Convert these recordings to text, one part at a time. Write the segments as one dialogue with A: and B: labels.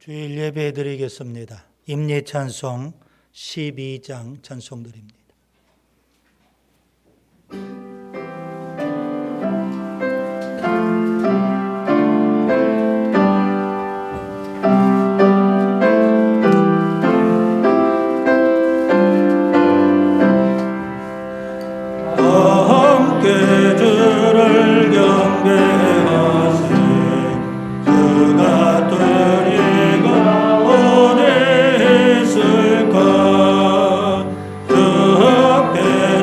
A: 주일 예배 드리겠습니다. 임예찬송 12장 찬송 드립니다. 함께 주를 경배하세 그가 드리고 어디 있을까 주께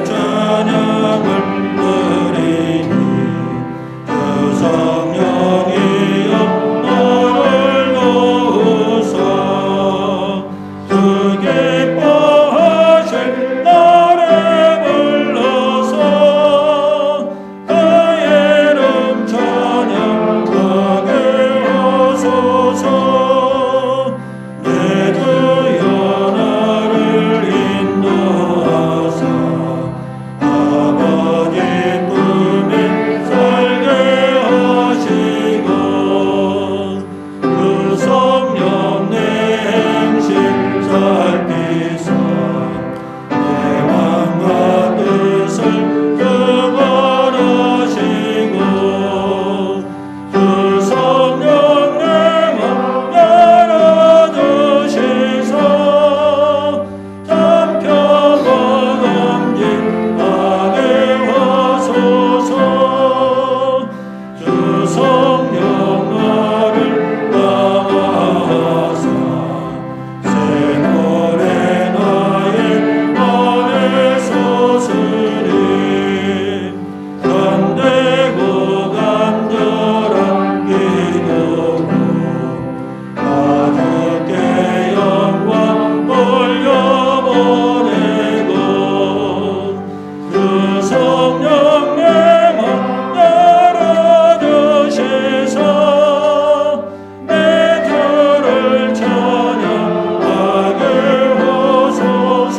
A: 찬양을 드리니 주 성령이여 나를 도우사 주 기뻐하실 나를 불러서 그 이름 찬양하게 하소서. 내 주여 나를 인도하사 아버지 품에 살게 하시고 그 성령 내 행실 살피사 내 마음과 뜻을 주관하시고 그 성령 내 맘 열어주시사 참 평화 감진하게 하소서. 주 성령 나를 강하사 생활의 나의 안에 서으니 간대고 간절한 기도로 가족께 영광 돌려보내고 주 성령 내 맘 열어주시사 내 주를 찬양하게 하소서.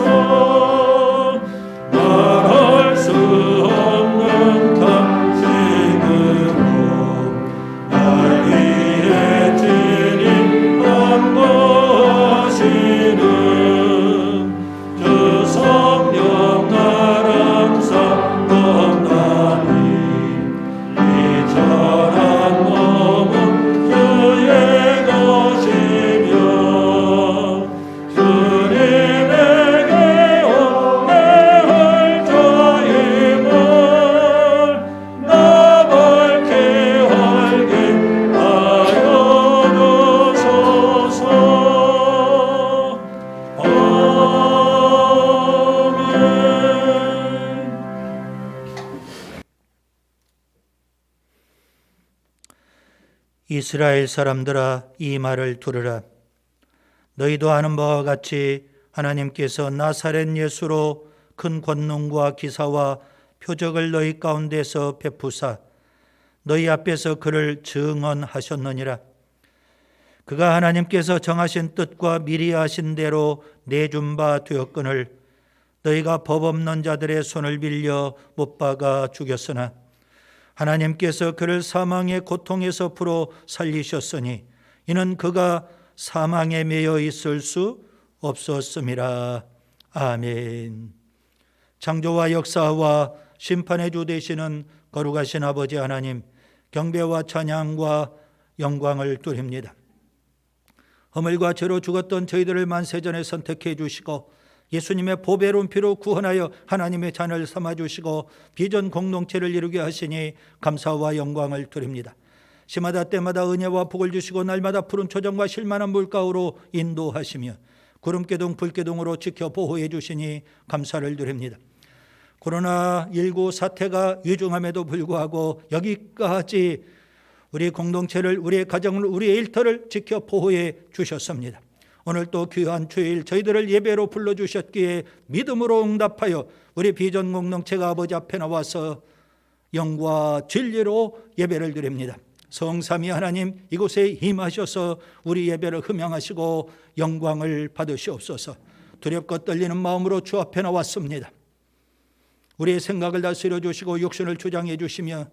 A: 말할 수 없는 탄식으로 날 위해 진입한 것이는 주 성령 나랑 상관하니 이 천한 몸은 주의 것이며 주님에게 온대할 자임을 나 밝히 알게 하여 주소서. 아멘. 이스라엘 사람들아 이 말을 들으라. 너희도 아는 바와 같이 하나님께서 나사렛 예수로 큰 권능과 기사와 표적을 너희 가운데서 베푸사 너희 앞에서 그를 증언하셨느니라. 그가 하나님께서 정하신 뜻과 미리 하신 대로 내준 바 되었거늘 너희가 법 없는 자들의 손을 빌려 못 박아 죽였으나 하나님께서 그를 사망의 고통에서 풀어 살리셨으니 이는 그가 사망에 매여 있을 수 없었음이라. 아멘. 창조와 역사와 심판의 주 되시는 거룩하신 아버지 하나님, 경배와 찬양과 영광을 드립니다. 허물과 죄로 죽었던 저희들을 만세전에 선택해 주시고 예수님의 보배로운 피로 구원하여 하나님의 자녀를 삼아주시고 비전 공동체를 이루게 하시니 감사와 영광을 드립니다. 시마다 때마다 은혜와 복을 주시고 날마다 푸른 초정과 실만한 물가로 인도하시며 구름기둥 불기둥으로 지켜 보호해 주시니 감사를 드립니다. 코로나19 사태가 위중함에도 불구하고 여기까지 우리 공동체를, 우리의 가정을, 우리의 일터를 지켜 보호해 주셨습니다. 오늘 또 귀한 주일 저희들을 예배로 불러주셨기에 믿음으로 응답하여 우리 비전 공동체가 아버지 앞에 나와서 영과 진리로 예배를 드립니다. 성삼위 하나님 이곳에 임하셔서 우리 예배를 흠양하시고 영광을 받으시옵소서. 두렵고 떨리는 마음으로 주 앞에 나왔습니다. 우리의 생각을 다스려 주시고 육신을 주장해 주시며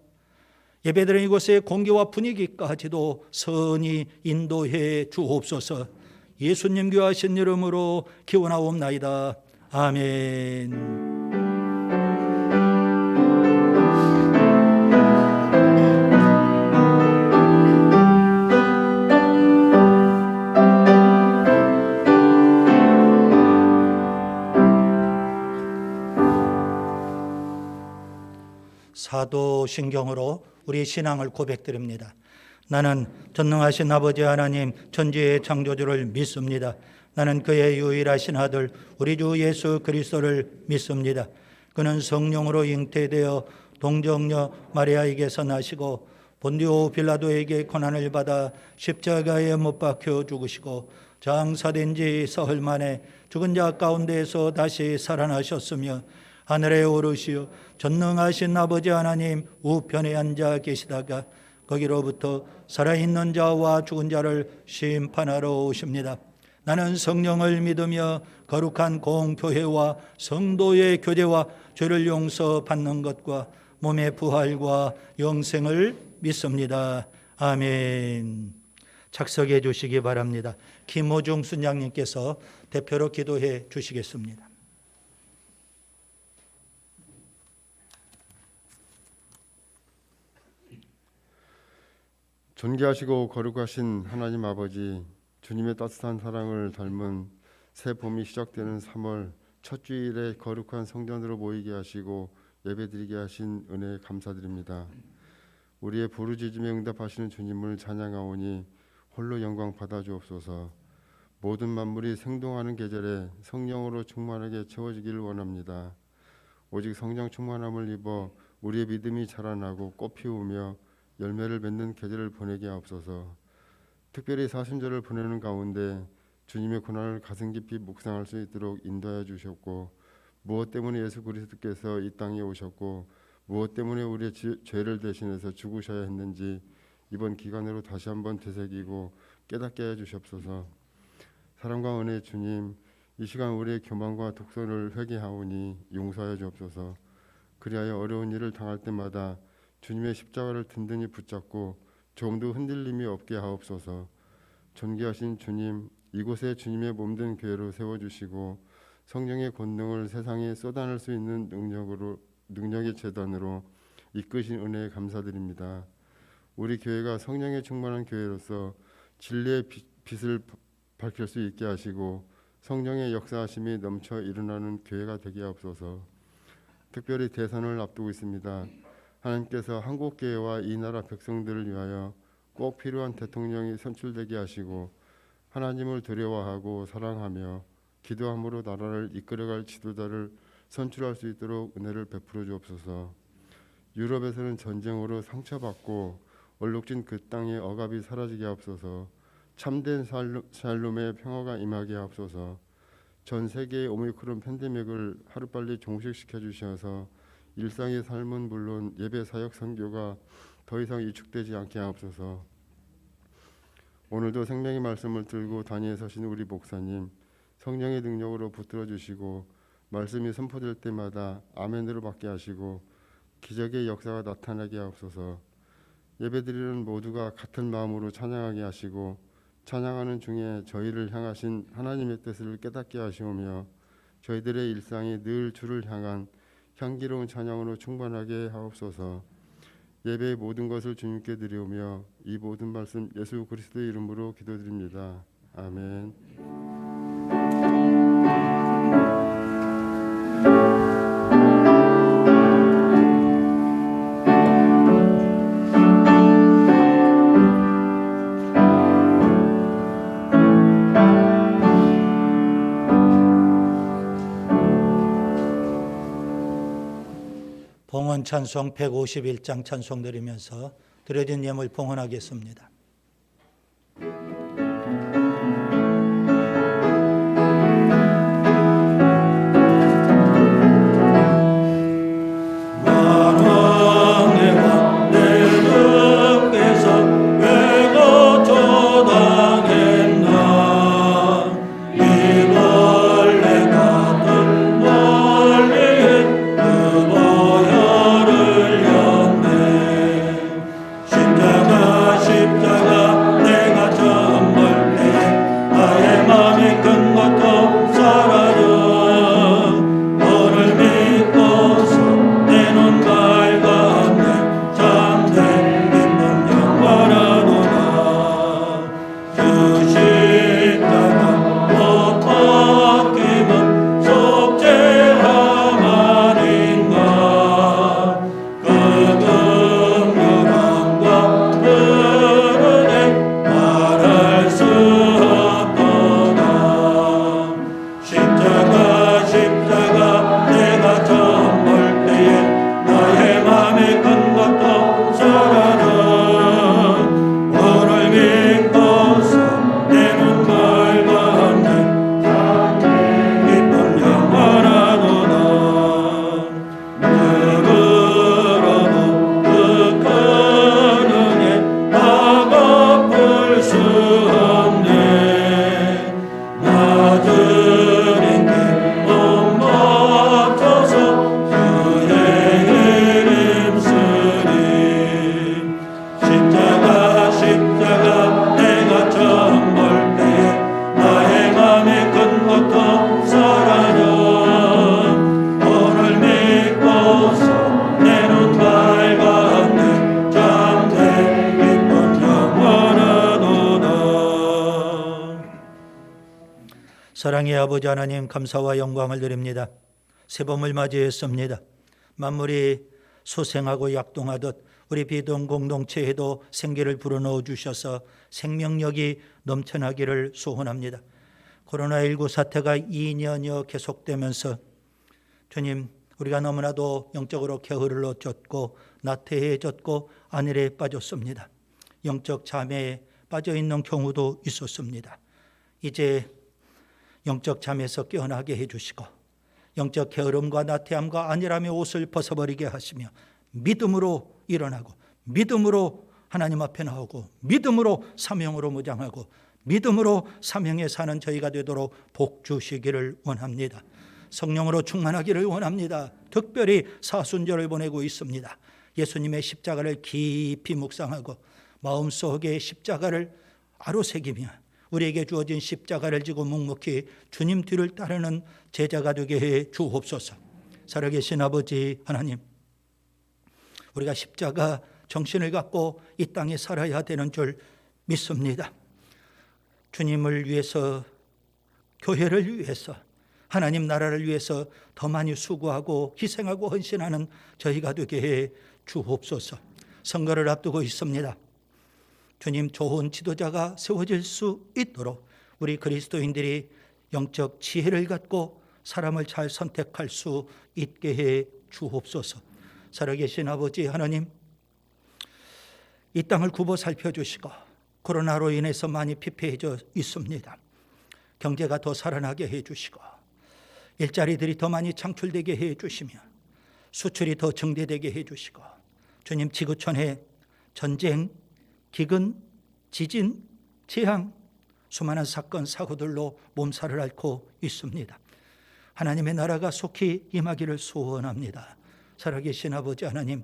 A: 예배드리는 이곳의 공기와 분위기까지도 선히 인도해 주옵소서. 예수님 귀하신 이름으로 기원하옵나이다. 아멘. 사도신경으로 우리 신앙을 고백드립니다. 나는 전능하신 아버지 하나님 천지의 창조주를 믿습니다. 나는 그의 유일하신 아들 우리 주 예수 그리스도를 믿습니다. 그는 성령으로 잉태되어 동정녀 마리아에게서 나시고 본디오 빌라도에게 고난을 받아 십자가에 못 박혀 죽으시고 장사된 지 사흘 만에 죽은 자 가운데에서 다시 살아나셨으며 하늘에 오르시어 전능하신 아버지 하나님 우편에 앉아 계시다가 거기로부터 살아있는 자와 죽은 자를 심판하러 오십니다. 나는 성령을 믿으며 거룩한 공교회와 성도의 교제와 죄를 용서받는 것과 몸의 부활과 영생을 믿습니다. 아멘. 착석해 주시기 바랍니다. 김호중 순장님께서 대표로 기도해 주시겠습니다.
B: 존귀하시고 거룩하신 하나님 아버지, 주님의 따뜻한 사랑을 닮은 새 봄이 시작되는 3월 첫 주일에 거룩한 성전으로 모이게 하시고 예배드리게 하신 은혜에 감사드립니다. 우리의 부르짖음에 응답하시는 주님을 찬양하오니 홀로 영광 받아주옵소서. 모든 만물이 생동하는 계절에 성령으로 충만하게 채워지기를 원합니다. 오직 성령 충만함을 입어 우리의 믿음이 자라나고 꽃 피우며 열매를 맺는 계절을 보내게 하옵소서. 특별히 사순절을 보내는 가운데 주님의 고난을 가슴 깊이 묵상할 수 있도록 인도하여 주셨고, 무엇 때문에 예수 그리스도께서 이 땅에 오셨고 무엇 때문에 우리의 죄를 대신해서 죽으셔야 했는지 이번 기간으로 다시 한번 되새기고 깨닫게 해 주시옵소서. 사랑과 은혜의 주님, 이 시간 우리의 교만과 독선을 회개하오니 용서하여 주옵소서. 그리하여 어려운 일을 당할 때마다 주님의 십자가를 든든히 붙잡고 조금도 흔들림이 없게 하옵소서. 존귀하신 주님, 이곳에 주님의 몸된 교회로 세워주시고 성령의 권능을 세상에 쏟아낼 수 있는 능력의 재단으로 이끄신 은혜에 감사드립니다. 우리 교회가 성령에 충만한 교회로서 진리의 빛을 밝힐 수 있게 하시고 성령의 역사하심이 넘쳐 일어나는 교회가 되게 하옵소서. 특별히 대선을 앞두고 있습니다. 하나님께서 한국교회와 이 나라 백성들을 위하여 꼭 필요한 대통령이 선출되게 하시고 하나님을 두려워하고 사랑하며 기도함으로 나라를 이끌어갈 지도자를 선출할 수 있도록 은혜를 베풀어 주옵소서. 유럽에서는 전쟁으로 상처받고 얼룩진 그 땅의 억압이 사라지게 하옵소서. 참된 샬롬의 평화가 임하게 하옵소서. 전 세계의 오미크론 팬데믹을 하루빨리 종식시켜 주셔서 일상의 삶은 물론 예배 사역 선교가 더 이상 위축되지 않게 하옵소서. 오늘도 생명의 말씀을 들고 단위에 서신 우리 목사님, 성령의 능력으로 붙들어 주시고 말씀이 선포될 때마다 아멘으로 받게 하시고 기적의 역사가 나타나게 하옵소서. 예배드리는 모두가 같은 마음으로 찬양하게 하시고 찬양하는 중에 저희를 향하신 하나님의 뜻을 깨닫게 하시오며 저희들의 일상이 늘 주를 향한 향기로운 찬양으로 충만하게 하옵소서. 예배의 모든 것을 주님께 드리오며 이 모든 말씀 예수 그리스도의 이름으로 기도드립니다. 아멘.
A: 봉헌 찬송 151장 찬송 드리면서 드려진 예물 봉헌하겠습니다. 사랑의 아버지 하나님, 감사와 영광을 드립니다. 새봄을 맞이했습니다. 만물이 소생하고 약동하듯 우리 비동 공동체에도 생기를 불어넣어 주셔서 생명력이 넘쳐나기를 소원합니다. 코로나19 사태가 2년여 계속되면서 주님, 우리가 너무나도 영적으로 게으르러졌고 나태해졌고 안일에 빠졌습니다. 영적 잠에 빠져 있는 경우도 있었습니다. 이제 영적 잠에서 깨어나게 해주시고 영적 게으름과 나태함과 안일함의 옷을 벗어버리게 하시며 믿음으로 일어나고 믿음으로 하나님 앞에 나오고 믿음으로 사명으로 무장하고 믿음으로 사명에 사는 저희가 되도록 복 주시기를 원합니다. 성령으로 충만하기를 원합니다. 특별히 사순절을 보내고 있습니다. 예수님의 십자가를 깊이 묵상하고 마음속에 십자가를 아로새기며 우리에게 주어진 십자가를 지고 묵묵히 주님 뒤를 따르는 제자가 되게 해 주옵소서. 살아계신 아버지 하나님, 우리가 십자가 정신을 갖고 이 땅에 살아야 되는 줄 믿습니다. 주님을 위해서, 교회를 위해서, 하나님 나라를 위해서 더 많이 수고하고 희생하고 헌신하는 저희가 되게 해 주옵소서. 선거를 앞두고 있습니다. 주님, 좋은 지도자가 세워질 수 있도록 우리 그리스도인들이 영적 지혜를 갖고 사람을 잘 선택할 수 있게 해 주옵소서. 살아계신 아버지 하나님, 이 땅을 굽어 살펴주시고 코로나로 인해서 많이 피폐해져 있습니다. 경제가 더 살아나게 해주시고 일자리들이 더 많이 창출되게 해주시며 수출이 더 증대되게 해주시고 주님, 지구촌에 전쟁, 기근, 지진, 재앙, 수많은 사건, 사고들로 몸살을 앓고 있습니다. 하나님의 나라가 속히 임하기를 소원합니다. 살아계신 아버지 하나님,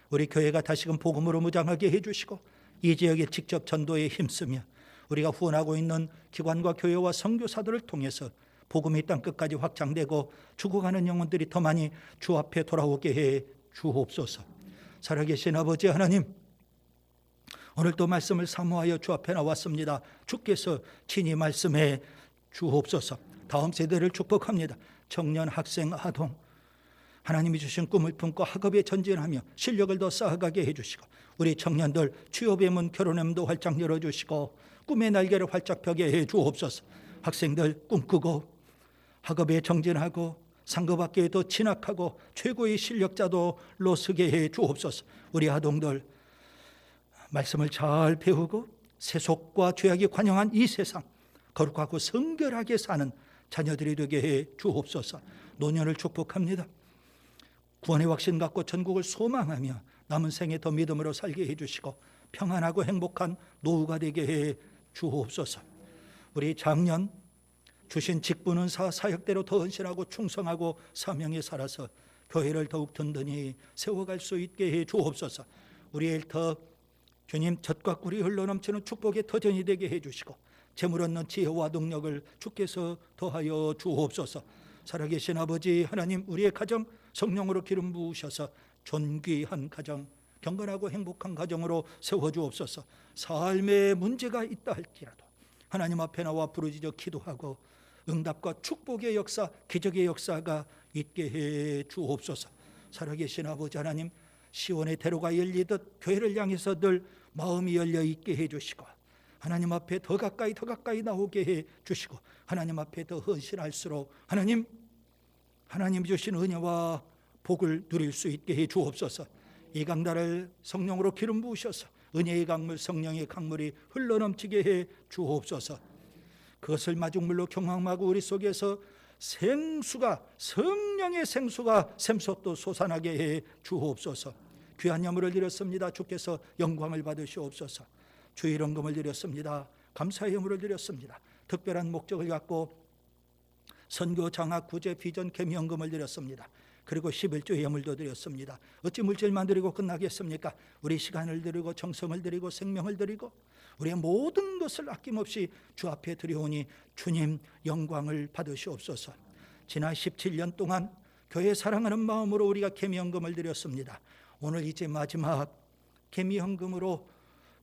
A: 우리 교회가 다시금 복음으로 무장하게 해주시고 이 지역에 직접 전도에 힘쓰며 우리가 후원하고 있는 기관과 교회와 선교사들을 통해서 복음이 땅 끝까지 확장되고 죽어가는 영혼들이 더 많이 주 앞에 돌아오게 해 주옵소서. 살아계신 아버지 하나님, 오늘도 말씀을 사모하여 주 앞에 나왔습니다. 주께서 친히 말씀해 주옵소서. 다음 세대를 축복합니다. 청년, 학생, 아동, 하나님이 주신 꿈을 품고 학업에 전진하며 실력을 더 쌓아가게 해주시고 우리 청년들 취업의 문, 결혼의 문도 활짝 열어주시고 꿈의 날개를 활짝 펴게 해 주옵소서. 학생들 꿈꾸고 학업에 정진하고 상급학교에 더 진학하고 최고의 실력자도로 서게 해 주옵소서. 우리 아동들 말씀을 잘 배우고 세속과 죄악이 관영한 이 세상 거룩하고 성결하게 사는 자녀들이 되게 해 주옵소서. 노년을 축복합니다. 구원의 확신 갖고 천국을 소망하며 남은 생에 더 믿음으로 살게 해주시고 평안하고 행복한 노후가 되게 해 주옵소서. 우리 작년 주신 직분은 사역대로 더 헌신하고 충성하고 사명에 살아서 교회를 더욱 든든히 세워갈 수 있게 해 주옵소서. 우리 일터 주님, 젖과 꿀이 흘러넘치는 축복의 터전이 되게 해주시고 재물 얻는 지혜와 능력을 주께서 더하여 주옵소서. 살아계신 아버지 하나님, 우리의 가정 성령으로 기름 부으셔서 존귀한 가정, 경건하고 행복한 가정으로 세워주옵소서. 삶에 문제가 있다 할지라도 하나님 앞에 나와 부르짖어 기도하고 응답과 축복의 역사, 기적의 역사가 있게 해 주옵소서. 살아계신 아버지 하나님, 시온의 대로가 열리듯 교회를 향해서 늘 마음이 열려 있게 해주시고 하나님 앞에 더 가까이 나오게 해주시고 하나님 앞에 더 헌신할수록 하나님이 주신 은혜와 복을 누릴 수 있게 해 주옵소서. 이 강단을 성령으로 기름 부으셔서 은혜의 강물, 성령의 강물이 흘러넘치게 해 주옵소서. 그것을 마중물로 경험하고 우리 속에서 성령의 생수가 샘솟도 솟아나게 해 주옵소서. 귀한 예물을 드렸습니다. 주께서 영광을 받으시옵소서. 주의 헌금을 드렸습니다. 감사의 예물을 드렸습니다. 특별한 목적을 갖고 선교, 장학, 구제, 비전, 개미헌금을 드렸습니다. 그리고 11조 예물도 드렸습니다. 어찌 물질만 드리고 끝나겠습니까? 우리 시간을 드리고 정성을 드리고 생명을 드리고 우리의 모든 것을 아낌없이 주 앞에 드려오니 주님 영광을 받으시옵소서. 지난 17년 동안 교회 사랑하는 마음으로 우리가 개미헌금을 드렸습니다. 오늘 이제 마지막 개미헌금으로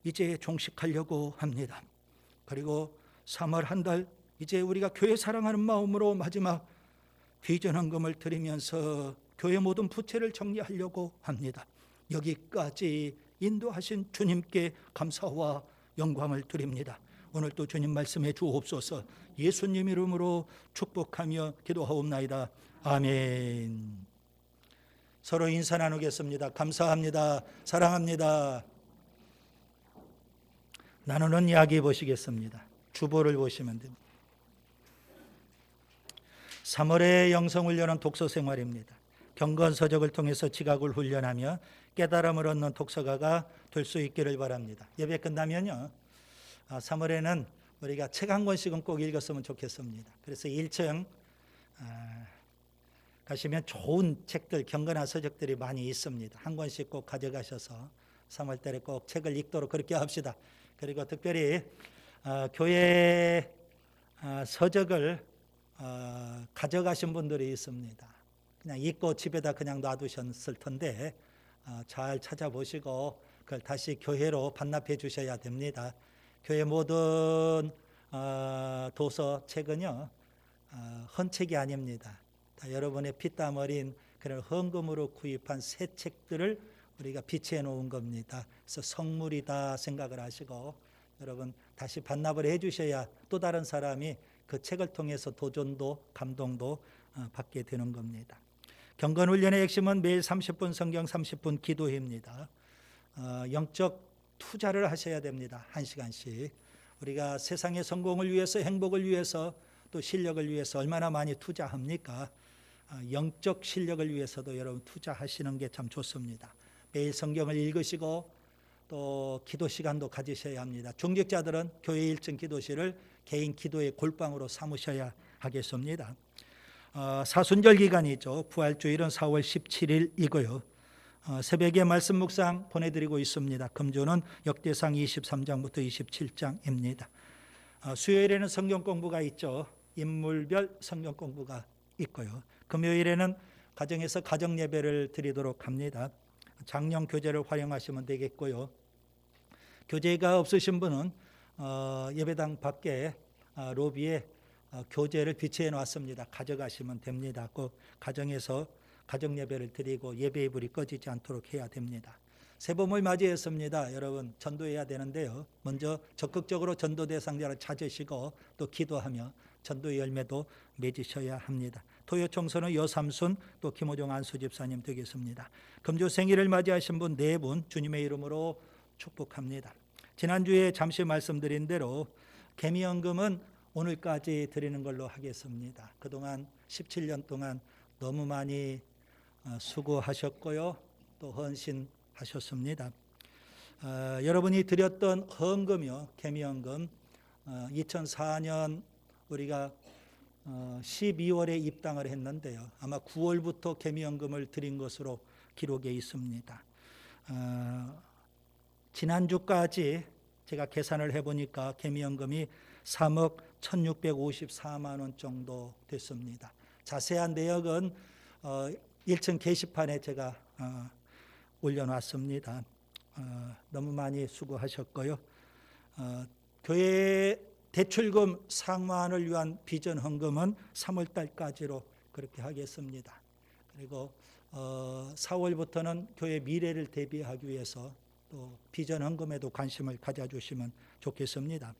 A: 이제 종식하려고 합니다. 그리고 3월 한 달 이제 우리가 교회 사랑하는 마음으로 마지막 비전 헌금을 드리면서 교회 모든 부채를 정리하려고 합니다. 여기까지 인도하신 주님께 감사와 영광을 드립니다. 오늘도 주님 말씀해 주옵소서. 예수님 이름으로 축복하며 기도하옵나이다. 아멘. 서로 인사 나누겠습니다. 감사합니다. 사랑합니다. 나누는 이야기 보시겠습니다. 주보를 보시면 됩니다. 3월의 영성훈련은 독서생활입니다. 경건서적을 통해서 지각을 훈련하며 깨달음을 얻는 독서가가 될 수 있기를 바랍니다. 예배 끝나면요, 3월에는 우리가 책 한 권씩은 꼭 읽었으면 좋겠습니다. 그래서 1층 가시면 좋은 책들, 경건한 서적들이 많이 있습니다. 한 권씩 꼭 가져가셔서 3월 달에 꼭 책을 읽도록 그렇게 합시다. 그리고 특별히 교회 서적을 가져가신 분들이 있습니다. 그냥 읽고 집에다 그냥 놔두셨을 텐데 잘 찾아보시고 그걸 다시 교회로 반납해 주셔야 됩니다. 교회 모든 도서 책은요, 헌책이 아닙니다. 다 여러분의 피땀 어린 그런 헌금으로 구입한 새 책들을 우리가 비치해 놓은 겁니다. 그래서 성물이다 생각을 하시고 여러분 다시 반납을 해 주셔야 또 다른 사람이 그 책을 통해서 도전도 감동도 받게 되는 겁니다. 경건훈련의 핵심은 매일 30분 성경 30분 기도입니다. 영적 투자를 하셔야 됩니다. 1시간씩. 우리가 세상의 성공을 위해서, 행복을 위해서, 또 실력을 위해서 얼마나 많이 투자합니까? 영적 실력을 위해서도 여러분 투자하시는 게 참 좋습니다. 매일 성경을 읽으시고 또 기도 시간도 가지셔야 합니다. 중직자들은 교회 1층 기도실을 개인 기도의 골방으로 삼으셔야 하겠습니다. 사순절 기간이죠. 부활주일은 4월 17일이고요. 새벽에 말씀 묵상 보내드리고 있습니다. 금주는 역대상 23장부터 27장입니다. 수요일에는 성경 공부가 있죠. 인물별 성경 공부가 있고요. 금요일에는 가정에서 가정 예배를 드리도록 합니다. 장령 교재를 활용하시면 되겠고요. 교재가 없으신 분은 예배당 밖에 로비에 교재를 비치해 놨습니다. 가져가시면 됩니다. 꼭 가정에서 가정 예배를 드리고 예배의 불이 꺼지지 않도록 해야 됩니다. 새봄을 맞이했습니다. 여러분 전도해야 되는데요. 먼저 적극적으로 전도 대상자를 찾으시고 또 기도하며 전도의 열매도 맺으셔야 합니다. 토요 청소는 여삼순 또 김호정 안수 집사님 되겠습니다. 금주 생일을 맞이하신 분 4분 주님의 이름으로 축복합니다. 지난주에 잠시 말씀드린 대로 개미연금은 오늘까지 드리는 걸로 하겠습니다. 그동안 17년 동안 너무 많이 수고하셨고요. 또 헌신하셨습니다. 여러분이 드렸던 헌금이요. 개미연금 2004년 우리가 12월에 입당을 했는데요. 아마 9월부터 개미연금을 드린 것으로 기록에 있습니다. 지난주까지 제가 계산을 해보니까 개미연금이 3억 1654만 원 정도 됐습니다. 자세한 내역은 1층 게시판에 제가 올려놨습니다. 너무 많이 수고하셨고요. 교회 대출금 상환을 위한 비전 헌금은 3월 달까지로 그렇게 하겠습니다. 그리고 4월부터는 교회 미래를 대비하기 위해서 또 비전 헌금에도 관심을 가져주시면 좋겠습니다.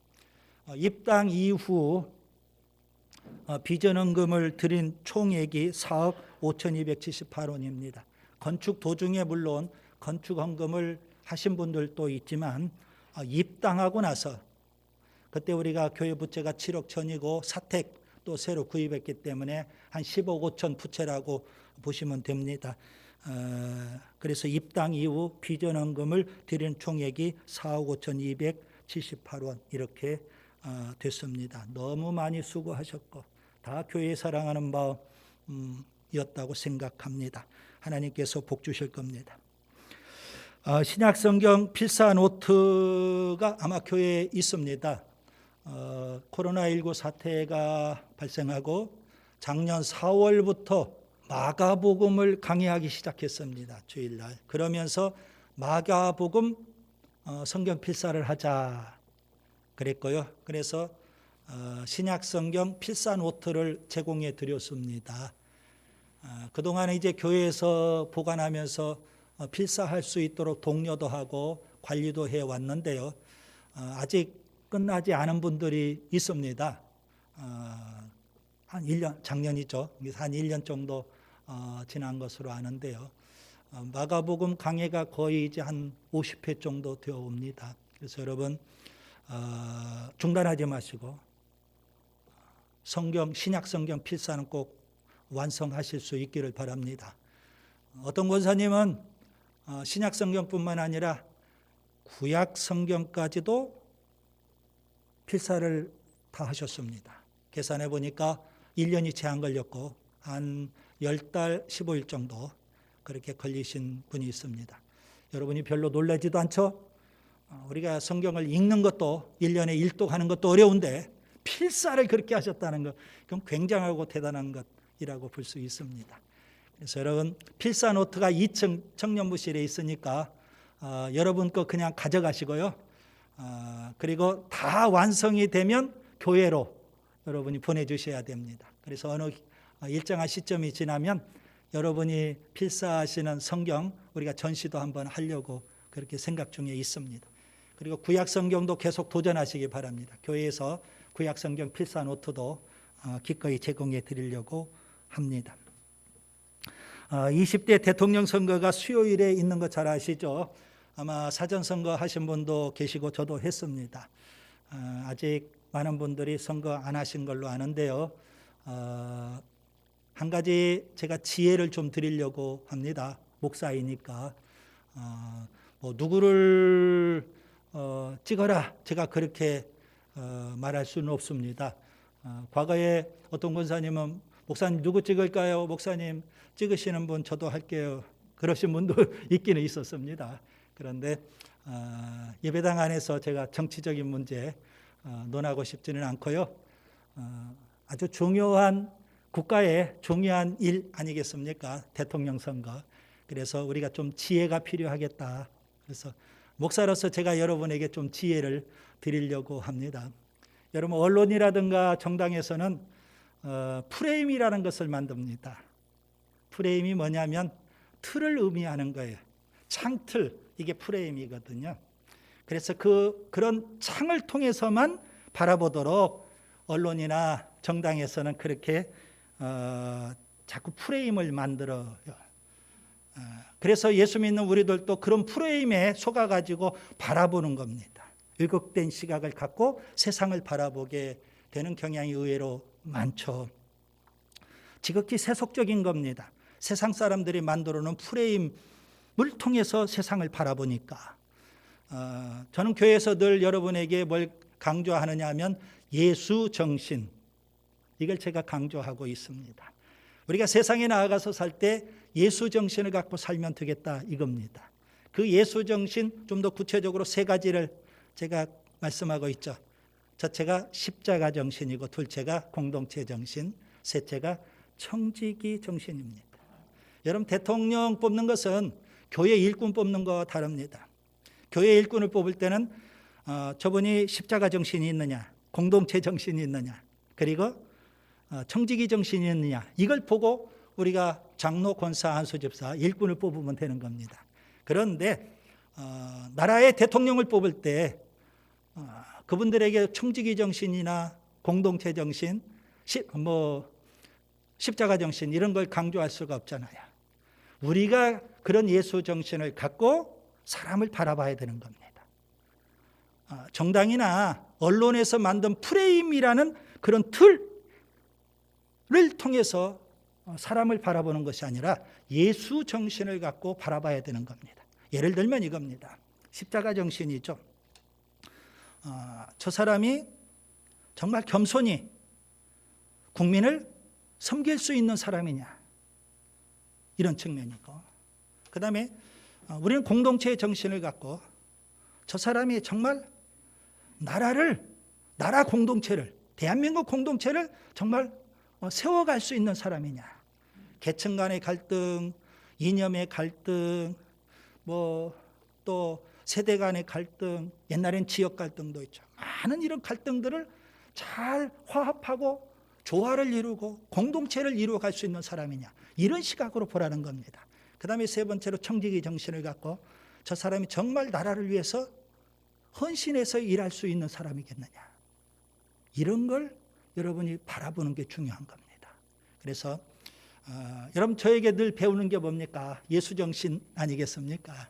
A: 입당 이후 비전 헌금을 드린 총액이 4억 5,278원입니다. 건축 도중에 물론 건축 헌금을 하신 분들도 있지만 입당하고 나서 그때 우리가 교회 부채가 7억 천이고 사택 또 새로 구입했기 때문에 한 10억 5천 부채라고 보시면 됩니다. 그래서 입당 이후 비전 헌금을 드린 총액이 4억 5,278원 이렇게 됐습니다. 너무 많이 수고하셨고 다 교회 사랑하는 마음이었다고 생각합니다. 하나님께서 복 주실 겁니다. 신약성경 필사 노트가 아마 교회에 있습니다. 코로나19 사태가 발생하고 작년 4월부터 마가복음을 강의하기 시작했습니다. 주일날. 그러면서 마가복음 성경 필사를 하자 그랬고요. 그래서 신약성경 필사 노트를 제공해 드렸습니다. 그동안 이제 교회에서 보관하면서 필사할 수 있도록 독려도 하고 관리도 해 왔는데요. 아직 끝나지 않은 분들이 있습니다. 한 1년, 작년이죠. 한 1년 정도 지난 것으로 아는데요. 마가복음 강해가 거의 이제 한 50회 정도 되어 옵니다. 그래서 여러분 중단하지 마시고 신약 성경 필사는 꼭 완성하실 수 있기를 바랍니다. 어떤 권사님은 신약 성경뿐만 아니라 구약 성경까지도 필사를 다 하셨습니다. 계산해 보니까 1년이 채 안 걸렸고 한 10달 15일 정도 그렇게 걸리신 분이 있습니다. 여러분이 별로 놀라지도 않죠? 우리가 성경을 읽는 것도 1년에 1독하는 것도 어려운데 필사를 그렇게 하셨다는 것, 그건 굉장하고 대단한 것이라고 볼 수 있습니다. 그래서 여러분 필사 노트가 2층 청년부실에 있으니까 여러분 거 그냥 가져가시고요. 그리고 다 완성이 되면 교회로 여러분이 보내주셔야 됩니다. 그래서 어느 일정한 시점이 지나면 여러분이 필사하시는 성경 우리가 전시도 한번 하려고 그렇게 생각 중에 있습니다. 그리고 구약 성경도 계속 도전하시기 바랍니다. 교회에서 구약 성경 필사 노트도 기꺼이 제공해 드리려고 합니다. 20대 대통령 선거가 수요일에 있는 거 잘 아시죠? 아마 사전 선거 하신 분도 계시고 저도 했습니다. 아직 많은 분들이 선거 안 하신 걸로 아는데요. 한 가지 제가 지혜를 좀 드리려고 합니다. 목사이니까 뭐 누구를 찍어라 제가 그렇게 말할 수는 없습니다. 과거에 어떤 권사님은 목사님 누구 찍을까요? 목사님 찍으시는 분 저도 할게요. 그러신 분도 있기는 있었습니다. 그런데 예배당 안에서 제가 정치적인 문제 논하고 싶지는 않고요. 아주 중요한 국가의 중요한 일 아니겠습니까? 대통령 선거. 그래서 우리가 좀 지혜가 필요하겠다. 그래서 목사로서 제가 여러분에게 좀 지혜를 드리려고 합니다. 여러분 언론이라든가 정당에서는 프레임이라는 것을 만듭니다. 프레임이 뭐냐면 틀을 의미하는 거예요. 창틀, 이게 프레임이거든요. 그래서 그런 창을 통해서만 바라보도록 언론이나 정당에서는 그렇게 자꾸 프레임을 만들어요. 그래서 예수 믿는 우리들도 그런 프레임에 속아가지고 바라보는 겁니다. 왜곡된 시각을 갖고 세상을 바라보게 되는 경향이 의외로 많죠. 지극히 세속적인 겁니다. 세상 사람들이 만들어 놓은 프레임을 통해서 세상을 바라보니까 저는 교회에서 늘 여러분에게 뭘 강조하느냐 하면 예수 정신, 이걸 제가 강조하고 있습니다. 우리가 세상에 나아가서 살 때 예수 정신을 갖고 살면 되겠다 이겁니다. 그 예수 정신 좀 더 구체적으로 세 가지를 제가 말씀하고 있죠. 첫째가 십자가 정신이고, 둘째가 공동체 정신, 셋째가 청지기 정신입니다. 여러분 대통령 뽑는 것은 교회 일꾼 뽑는 거와 다릅니다. 교회 일꾼을 뽑을 때는 저분이 십자가 정신이 있느냐, 공동체 정신이 있느냐, 그리고 청지기 정신이 있느냐, 이걸 보고 우리가 장로, 권사, 안수집사 일꾼을 뽑으면 되는 겁니다. 그런데 나라의 대통령을 뽑을 때 그분들에게 청지기 정신이나 공동체 정신, 십자가 정신 이런 걸 강조할 수가 없잖아요. 우리가 그런 예수 정신을 갖고 사람을 바라봐야 되는 겁니다. 정당이나 언론에서 만든 프레임이라는 그런 틀을 통해서 사람을 바라보는 것이 아니라 예수 정신을 갖고 바라봐야 되는 겁니다. 예를 들면 이겁니다. 십자가 정신이죠. 저 사람이 정말 겸손히 국민을 섬길 수 있는 사람이냐, 이런 측면이고, 그 다음에 우리는 공동체의 정신을 갖고 저 사람이 정말 나라 공동체를, 대한민국 공동체를 정말 세워갈 수 있는 사람이냐. 계층 간의 갈등, 이념의 갈등, 또 세대 간의 갈등, 옛날엔 지역 갈등도 있죠. 많은 이런 갈등들을
C: 잘 화합하고 조화를 이루고 공동체를 이루어갈 수 있는 사람이냐, 이런 시각으로 보라는 겁니다. 그 다음에 세 번째로 청지기 정신을 갖고 저 사람이 정말 나라를 위해서 헌신해서 일할 수 있는 사람이겠느냐, 이런 걸 여러분이 바라보는 게 중요한 겁니다. 그래서 여러분, 저에게 늘 배우는 게 뭡니까? 예수 정신 아니겠습니까?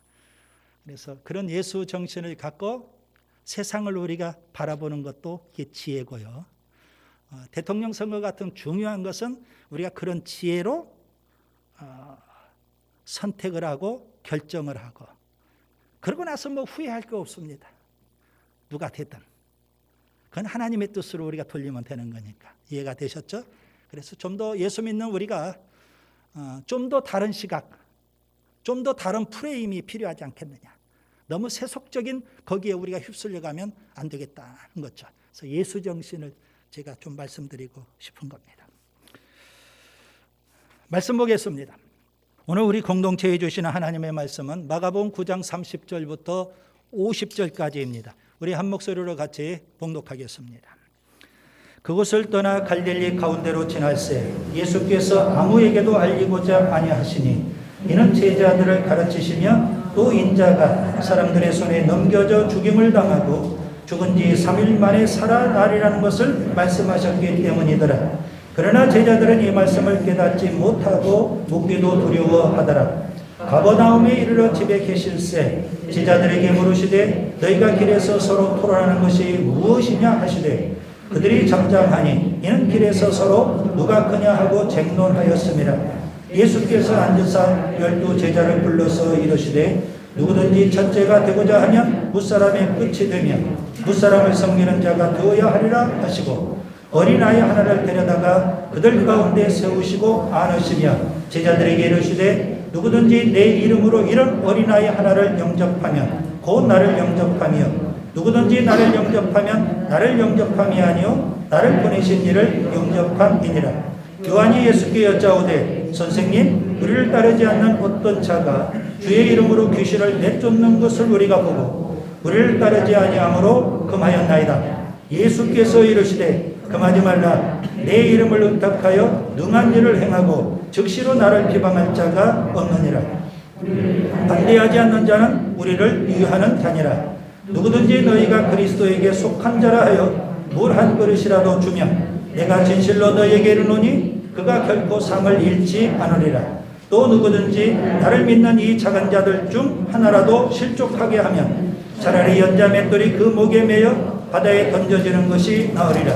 C: 그래서 그런 예수 정신을 갖고 세상을 우리가 바라보는 것도 이게 지혜고요. 대통령 선거 같은 중요한 것은 우리가 그런 지혜로 선택을 하고 결정을 하고, 그러고 나서 뭐 후회할 게 없습니다. 누가 됐든 그건 하나님의 뜻으로 우리가 돌리면 되는 거니까. 이해가 되셨죠? 그래서 좀 더 예수 믿는 우리가 좀 더 다른 시각, 좀 더 다른 프레임이 필요하지 않겠느냐. 너무 세속적인 거기에 우리가 휩쓸려 가면 안 되겠다는 거죠. 그래서 예수 정신을 제가 좀 말씀드리고 싶은 겁니다. 말씀 보겠습니다. 오늘 우리 공동체에 주시는 하나님의 말씀은 마가복음 9장 30절부터 50절까지입니다. 우리 한 목소리로 같이 봉독하겠습니다. 그곳을 떠나 갈릴리 가운데로 지날새 예수께서 아무에게도 알리고자 아니하시니 이는 제자들을 가르치시며 또 인자가 사람들의 손에 넘겨져 죽임을 당하고 죽은 지 3일 만에 살아나리라는 것을 말씀하셨기 때문이더라. 그러나 제자들은 이 말씀을 깨닫지 못하고 묻기도 두려워하더라. 가버나움에 이르러 집에 계실새 제자들에게 물으시되 너희가 길에서 서로 토론하는 것이 무엇이냐 하시되 그들이 잠잠하니 이는 길에서 서로 누가 크냐 하고 쟁론하였습니다. 예수께서 앉으사 12 제자를 불러서 이르시되 누구든지 첫째가 되고자 하면 무사람의 끝이 되며 무사람을 섬기는 자가 되어야 하리라 하시고 어린아이 하나를 데려다가 그들 가운데 세우시고 안으시며 제자들에게 이르시되 누구든지 내 이름으로 이런 어린아이 하나를 영접하면 곧 나를 영접하며 누구든지 나를 영접하면 나를 영접함이 아니요 나를 보내신 이를 영접함이니라. 요한이 예수께 여짜오되 선생님, 우리를 따르지 않는 어떤 자가 주의 이름으로 귀신을 내쫓는 것을 우리가 보고 우리를 따르지 아니하므로 금하였나이다. 예수께서 이르시되 금하지 말라. 내 이름을 의탁하여 능한 일을 행하고 즉시로 나를 비방할 자가 없느니라. 반대하지 않는 자는 우리를 위하는 자니라. 누구든지 너희가 그리스도에게 속한 자라 하여 물 한 그릇이라도 주면 내가 진실로 너희에게 이르노니 그가 결코 상을 잃지 않으리라. 또 누구든지 나를 믿는 이 작은 자들 중 하나라도 실족하게 하면 차라리 연자 맷돌이 그 목에 매여 바다에 던져지는 것이 나으리라.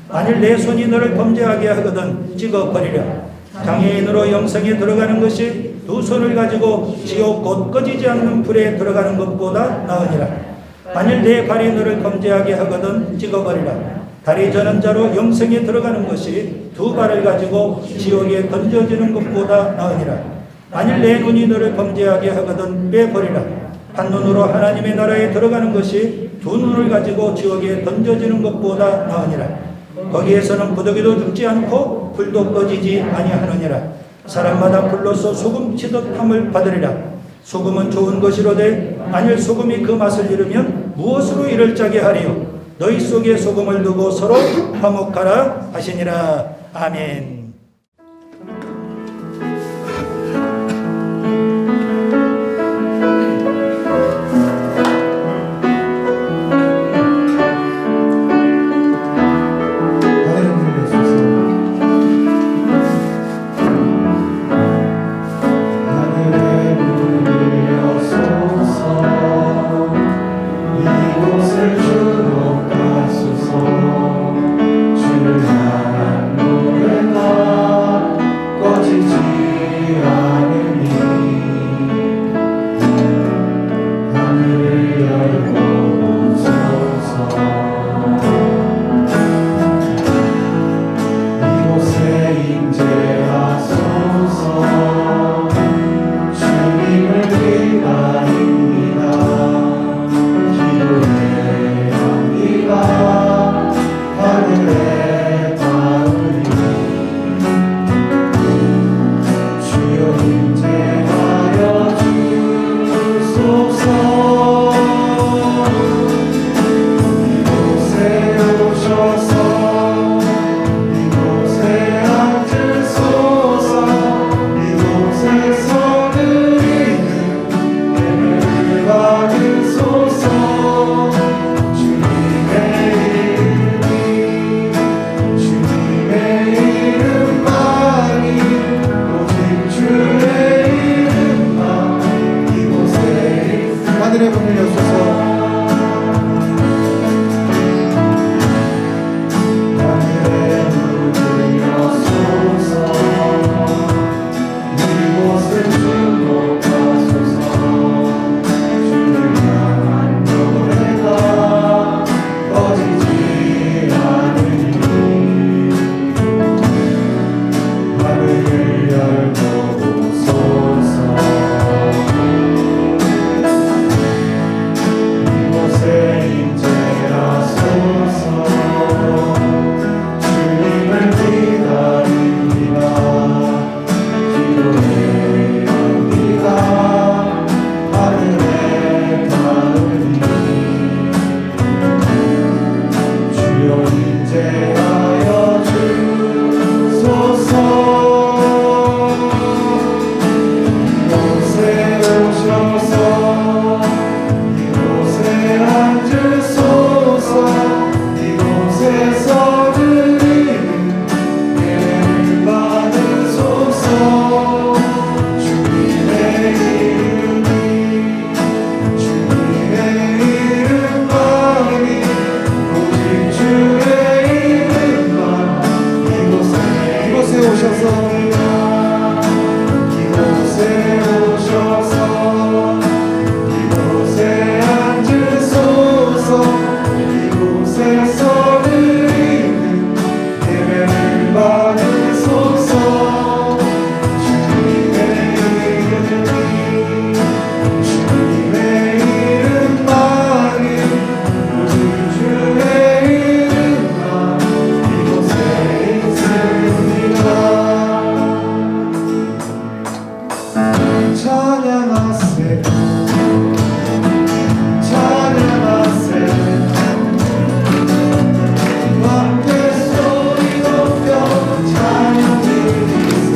C: 만일 내 손이 너를 범죄하게 하거든 찍어버리라. 장애인으로 영생에 들어가는 것이 두 손을 가지고 지옥 곧 꺼지지 않는 불에 들어가는 것보다 나으니라. 만일 내 발이 너를 범죄하게 하거든 찍어버리라. 다리 저는 자로 영생에 들어가는 것이 두 발을 가지고 지옥에 던져지는 것보다 나으니라. 만일 내 눈이 너를 범죄하게 하거든 빼버리라. 한 눈으로 하나님의 나라에 들어가는 것이 두 눈을 가지고 지옥에 던져지는 것보다 나으니라. 거기에서는 부더기도 죽지 않고 불도 꺼지지 아니하느니라. 사람마다 불로서 소금 치듯 함을 받으리라. 소금은 좋은 것이로되 만일 소금이 그 맛을 잃으면 무엇으로 이를 짜게 하리요. 너희 속에 소금을 두고 서로 화목하라 하시니라. 아멘.
D: 주를 향한 노래가 찬양하세 찬양하세 함께 소리 높여 찬양 드리세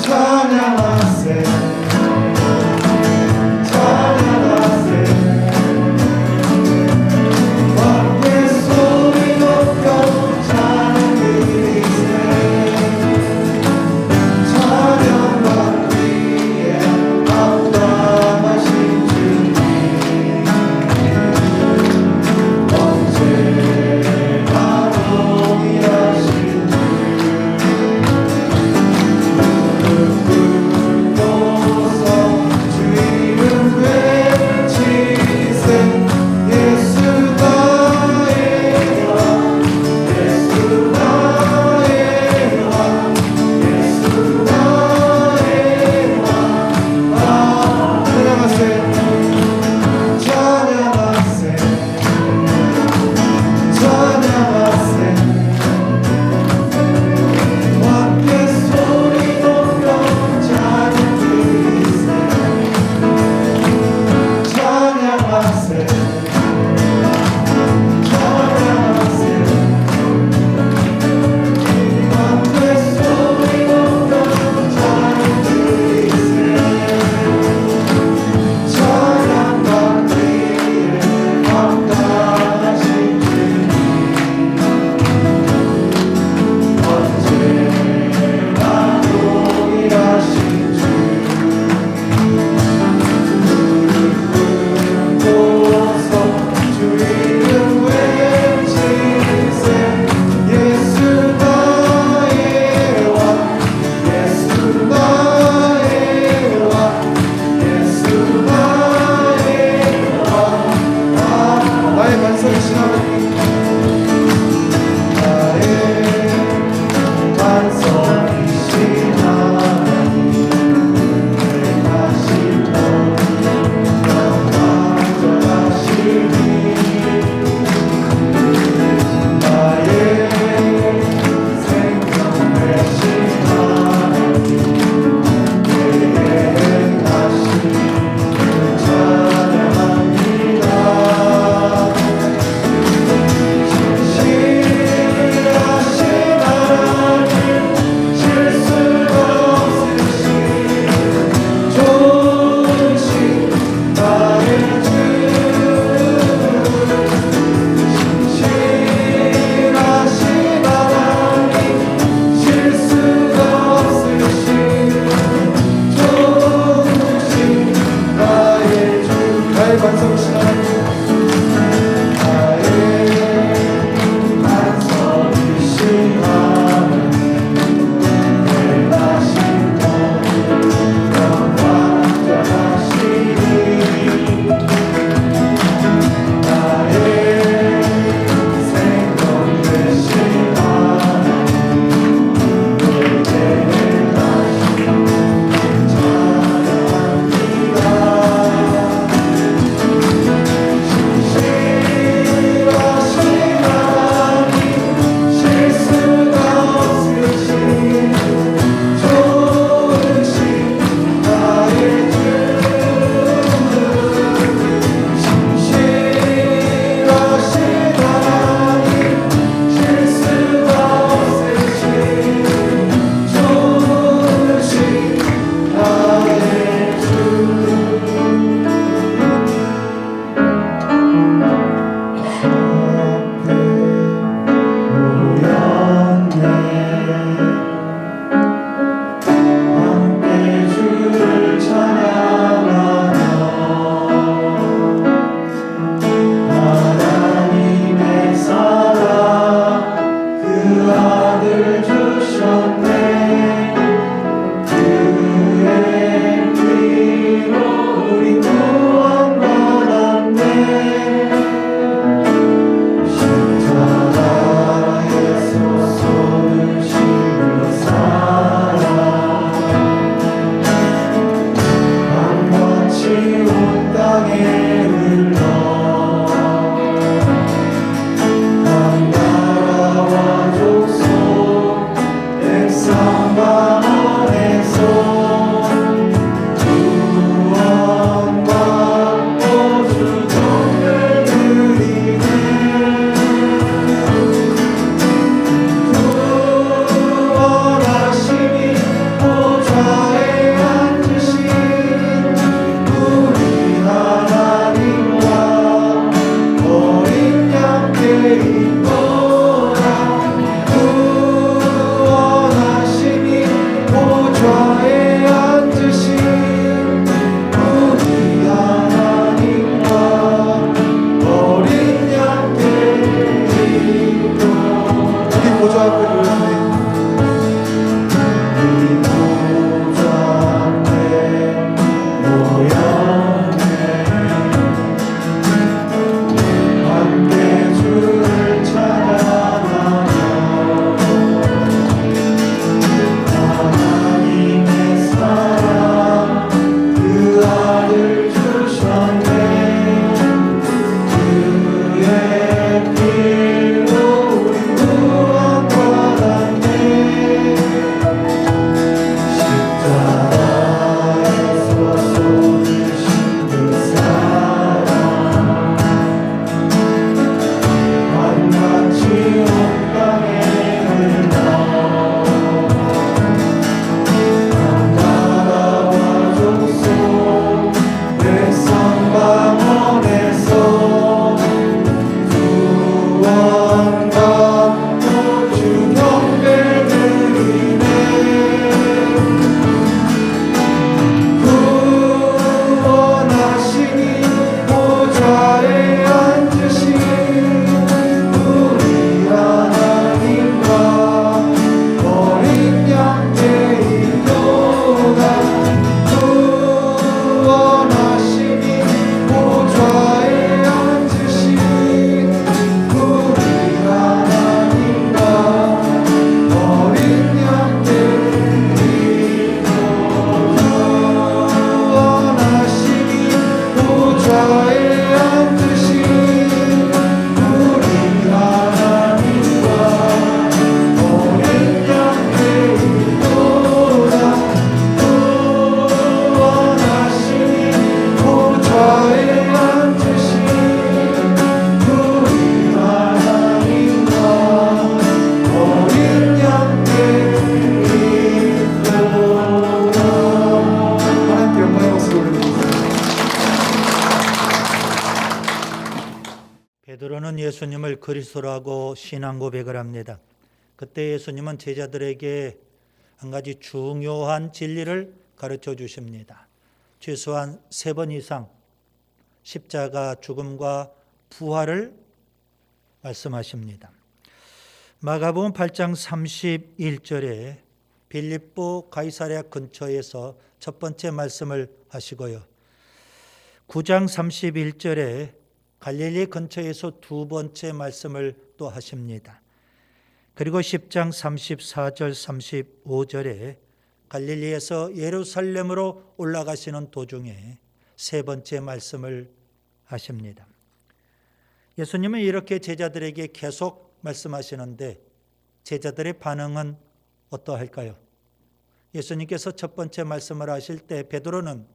D: 찬양하세 찬양하세 함께 소리 높여 찬양 드리세 찬양받리
A: 예수님을 그리스도라고 신앙 고백을 합니다. 그때 예수님은 제자들에게 한 가지 중요한 진리를 가르쳐 주십니다. 최소한 3번 이상 십자가 죽음과 부활을 말씀하십니다. 마가복음 8장 31절에 빌립보 가이사랴 근처에서 첫 번째 말씀을 하시고요. 9장 31절에 갈릴리 근처에서 두 번째 말씀을 또 하십니다. 그리고 10장 34절 35절에 갈릴리에서 예루살렘으로 올라가시는 도중에 세 번째 말씀을 하십니다. 예수님은 이렇게 제자들에게 계속 말씀하시는데 제자들의 반응은 어떠할까요? 예수님께서 첫 번째 말씀을 하실 때 베드로는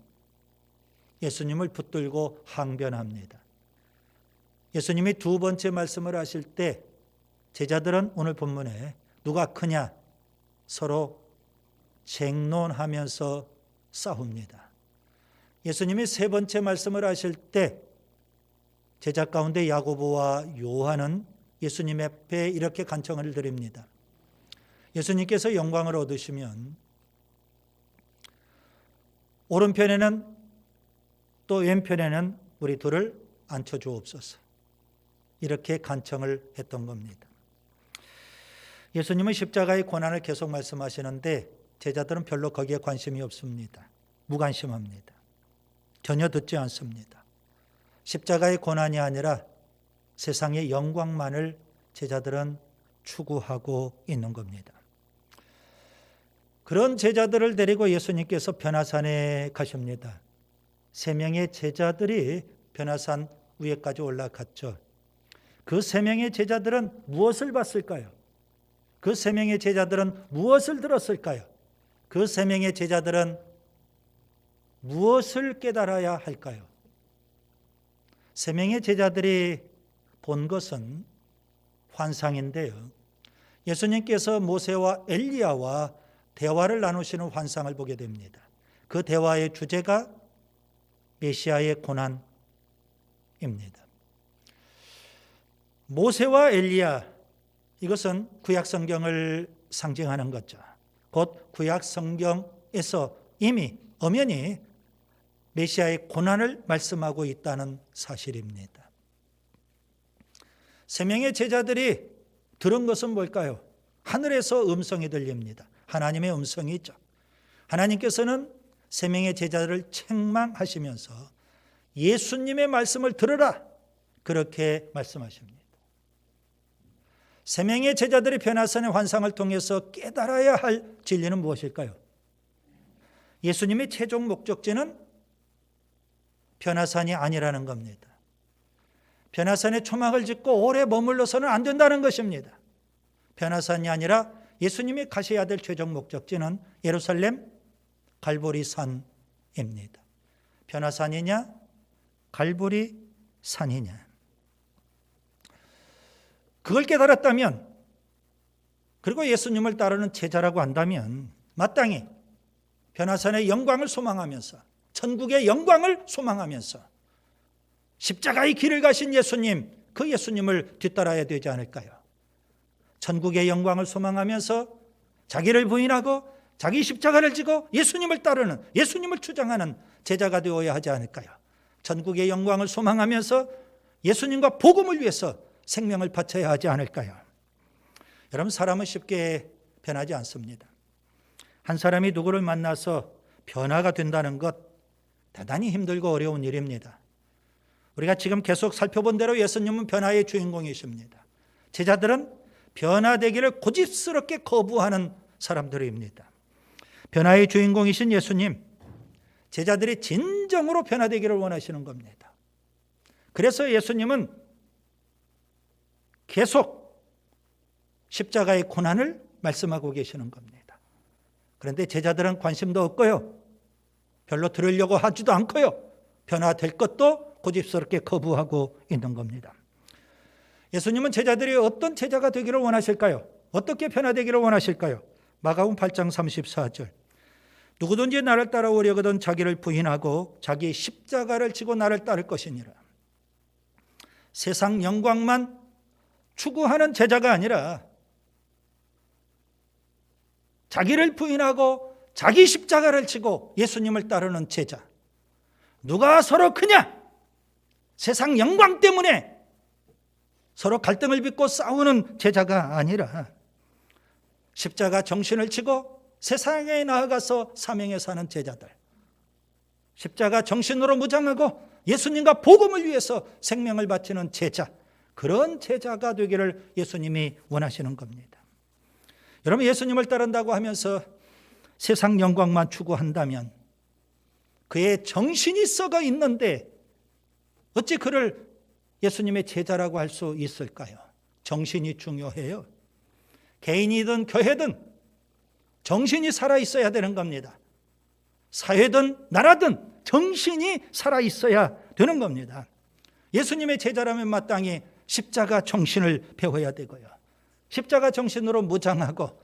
A: 예수님을 붙들고 항변합니다. 예수님이 두 번째 말씀을 하실 때 제자들은 오늘 본문에 누가 크냐 서로 쟁론하면서 싸웁니다. 예수님이 세 번째 말씀을 하실 때 제자 가운데 야고보와 요한은 예수님 앞에 이렇게 간청을 드립니다. 예수님께서 영광을 얻으시면 오른편에는 또 왼편에는 우리 둘을 앉혀주옵소서. 이렇게 간청을 했던 겁니다. 예수님은 십자가의 고난을 계속 말씀하시는데 제자들은 별로 거기에 관심이 없습니다. 무관심합니다. 전혀 듣지 않습니다. 십자가의 고난이 아니라 세상의 영광만을 제자들은 추구하고 있는 겁니다. 그런 제자들을 데리고 예수님께서 변화산에 가십니다. 3명의 제자들이 변화산 위에까지 올라갔죠. 그 3명의 제자들은 무엇을 봤을까요? 그 3명의 제자들은 무엇을 들었을까요? 그 3명의 제자들은 무엇을 깨달아야 할까요? 3명의 제자들이 본 것은 환상인데요. 예수님께서 모세와 엘리야와 대화를 나누시는 환상을 보게 됩니다. 그 대화의 주제가 메시아의 고난입니다. 모세와 엘리야, 이것은 구약 성경을 상징하는 거죠. 곧 구약 성경에서 이미 엄연히 메시아의 고난을 말씀하고 있다는 사실입니다. 3명의 제자들이 들은 것은 뭘까요? 하늘에서 음성이 들립니다. 하나님의 음성이죠. 하나님께서는 3명의 제자들을 책망하시면서 예수님의 말씀을 들으라, 그렇게 말씀하십니다. 3명의 제자들이 변화산의 환상을 통해서 깨달아야 할 진리는 무엇일까요? 예수님의 최종 목적지는 변화산이 아니라는 겁니다. 변화산에 초막을 짓고 오래 머물러서는 안 된다는 것입니다. 변화산이 아니라 예수님이 가셔야 될 최종 목적지는 예루살렘 갈보리산입니다. 변화산이냐 갈보리산이냐, 그걸 깨달았다면, 그리고 예수님을 따르는 제자라고 한다면 마땅히 변화산의 영광을 소망하면서, 천국의 영광을 소망하면서 십자가의 길을 가신 예수님, 그 예수님을 뒤따라야 되지 않을까요? 천국의 영광을 소망하면서 자기를 부인하고 자기 십자가를 지고 예수님을 따르는, 예수님을 주장하는 제자가 되어야 하지 않을까요? 천국의 영광을 소망하면서 예수님과 복음을 위해서 생명을 바쳐야 하지 않을까요? 여러분, 사람은 쉽게 변하지 않습니다. 한 사람이 누구를 만나서 변화가 된다는 것, 대단히 힘들고 어려운 일입니다. 우리가 지금 계속 살펴본 대로 예수님은 변화의 주인공이십니다. 제자들은 변화되기를 고집스럽게 거부하는 사람들입니다. 변화의 주인공이신 예수님, 제자들이 진정으로 변화되기를 원하시는 겁니다. 그래서 예수님은 계속 십자가의 고난을 말씀하고 계시는 겁니다. 그런데 제자들은 관심도 없고요, 별로 들으려고 하지도 않고요, 변화될 것도 고집스럽게 거부하고 있는 겁니다. 예수님은 제자들이 어떤 제자가 되기를 원하실까요? 어떻게 변화되기를 원하실까요? 마가복음 8장 34절, 누구든지 나를 따라오려거든 자기를 부인하고 자기 십자가를 지고 나를 따를 것이니라. 세상 영광만
C: 추구하는 제자가 아니라 자기를 부인하고 자기 십자가를 지고 예수님을 따르는 제자. 누가 서로 크냐? 세상 영광 때문에 서로 갈등을 빚고 싸우는 제자가 아니라 십자가 정신을 지고 세상에 나아가서 사명에 사는 제자들. 십자가 정신으로 무장하고 예수님과 복음을 위해서 생명을 바치는 제자. 그런 제자가 되기를 예수님이 원하시는 겁니다. 여러분, 예수님을 따른다고 하면서 세상 영광만 추구한다면 그의 정신이 썩어 있는데 어찌 그를 예수님의 제자라고 할 수 있을까요? 정신이 중요해요. 개인이든 교회든 정신이 살아있어야 되는 겁니다. 사회든 나라든 정신이 살아있어야 되는 겁니다. 예수님의 제자라면 마땅히 십자가 정신을 배워야 되고요. 십자가 정신으로 무장하고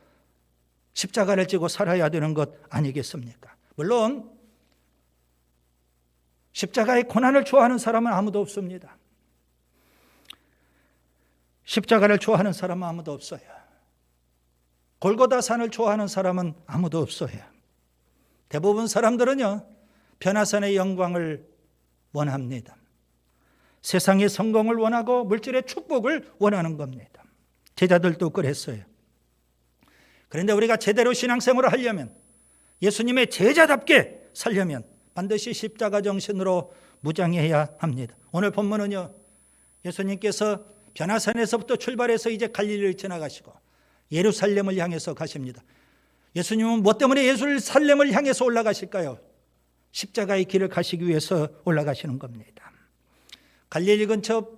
C: 십자가를 지고 살아야 되는 것 아니겠습니까? 물론 십자가의 고난을 좋아하는 사람은 아무도 없습니다. 십자가를 좋아하는 사람은 아무도 없어요. 골고다산을 좋아하는 사람은 아무도 없어요. 대부분 사람들은요, 변화산의 영광을 원합니다. 세상의 성공을 원하고 물질의 축복을 원하는 겁니다. 제자들도 그랬어요. 그런데 우리가 제대로 신앙생활을 하려면, 예수님의 제자답게 살려면 반드시 십자가 정신으로 무장해야 합니다. 오늘 본문은요, 예수님께서 변화산에서부터 출발해서 이제 갈릴리를 지나가시고 예루살렘을 향해서 가십니다. 예수님은 뭐 때문에 예루살렘을 향해서 올라가실까요? 십자가의 길을 가시기 위해서 올라가시는 겁니다. 갈릴리 근처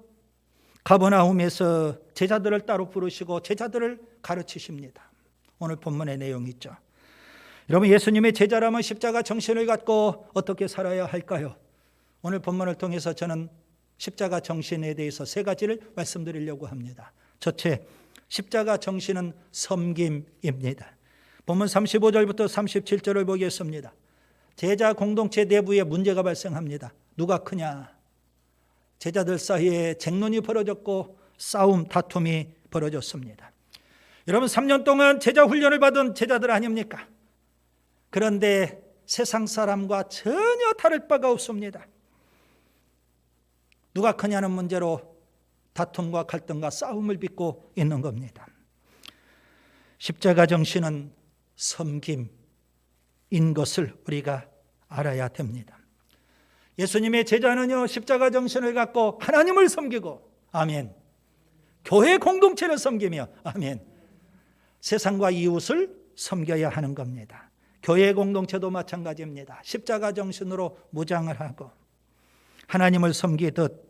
C: 가버나움에서 제자들을 따로 부르시고 제자들을 가르치십니다. 오늘 본문의 내용이 있죠. 여러분, 예수님의 제자라면 십자가 정신을 갖고 어떻게 살아야 할까요? 오늘 본문을 통해서 저는 십자가 정신에 대해서 세 가지를 말씀드리려고 합니다. 첫째, 십자가 정신은 섬김입니다. 본문 35절부터 37절을 보겠습니다. 제자 공동체 내부에 문제가 발생합니다. 누가 크냐? 제자들 사이에 쟁론이 벌어졌고 싸움, 다툼이 벌어졌습니다. 여러분, 3년 동안 제자 훈련을 받은 제자들 아닙니까? 그런데 세상 사람과 전혀 다를 바가 없습니다. 누가 크냐는 문제로 다툼과 갈등과 싸움을 빚고 있는 겁니다. 십자가 정신은 섬김인 것을 우리가 알아야 됩니다. 예수님의 제자는요, 십자가 정신을 갖고 하나님을 섬기고, 아멘, 교회 공동체를 섬기며, 아멘, 세상과 이웃을 섬겨야 하는 겁니다. 교회 공동체도 마찬가지입니다. 십자가 정신으로 무장을 하고 하나님을 섬기듯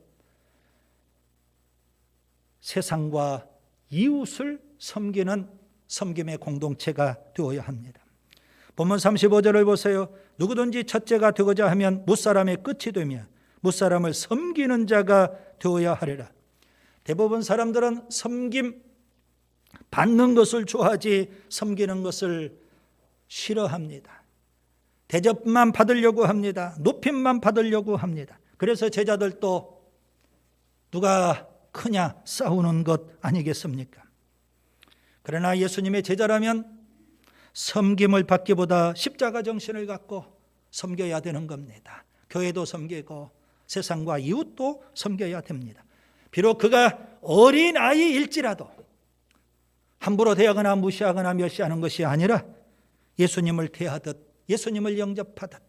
C: 세상과 이웃을 섬기는 섬김의 공동체가 되어야 합니다. 본문 35절을 보세요. 누구든지 첫째가 되고자 하면 무사람의 끝이 되며 무사람을 섬기는 자가 되어야 하리라. 대부분 사람들은 섬김 받는 것을 좋아하지 섬기는 것을 싫어합니다. 대접만 받으려고 합니다. 높임만 받으려고 합니다. 그래서 제자들도 누가 크냐 싸우는 것 아니겠습니까? 그러나 예수님의 제자라면 섬김을 받기보다 십자가 정신을 갖고 섬겨야 되는 겁니다. 교회도 섬기고 세상과 이웃도 섬겨야 됩니다. 비록 그가 어린 아이일지라도 함부로 대하거나 무시하거나 멸시하는 것이 아니라 예수님을 대하듯 예수님을 영접하듯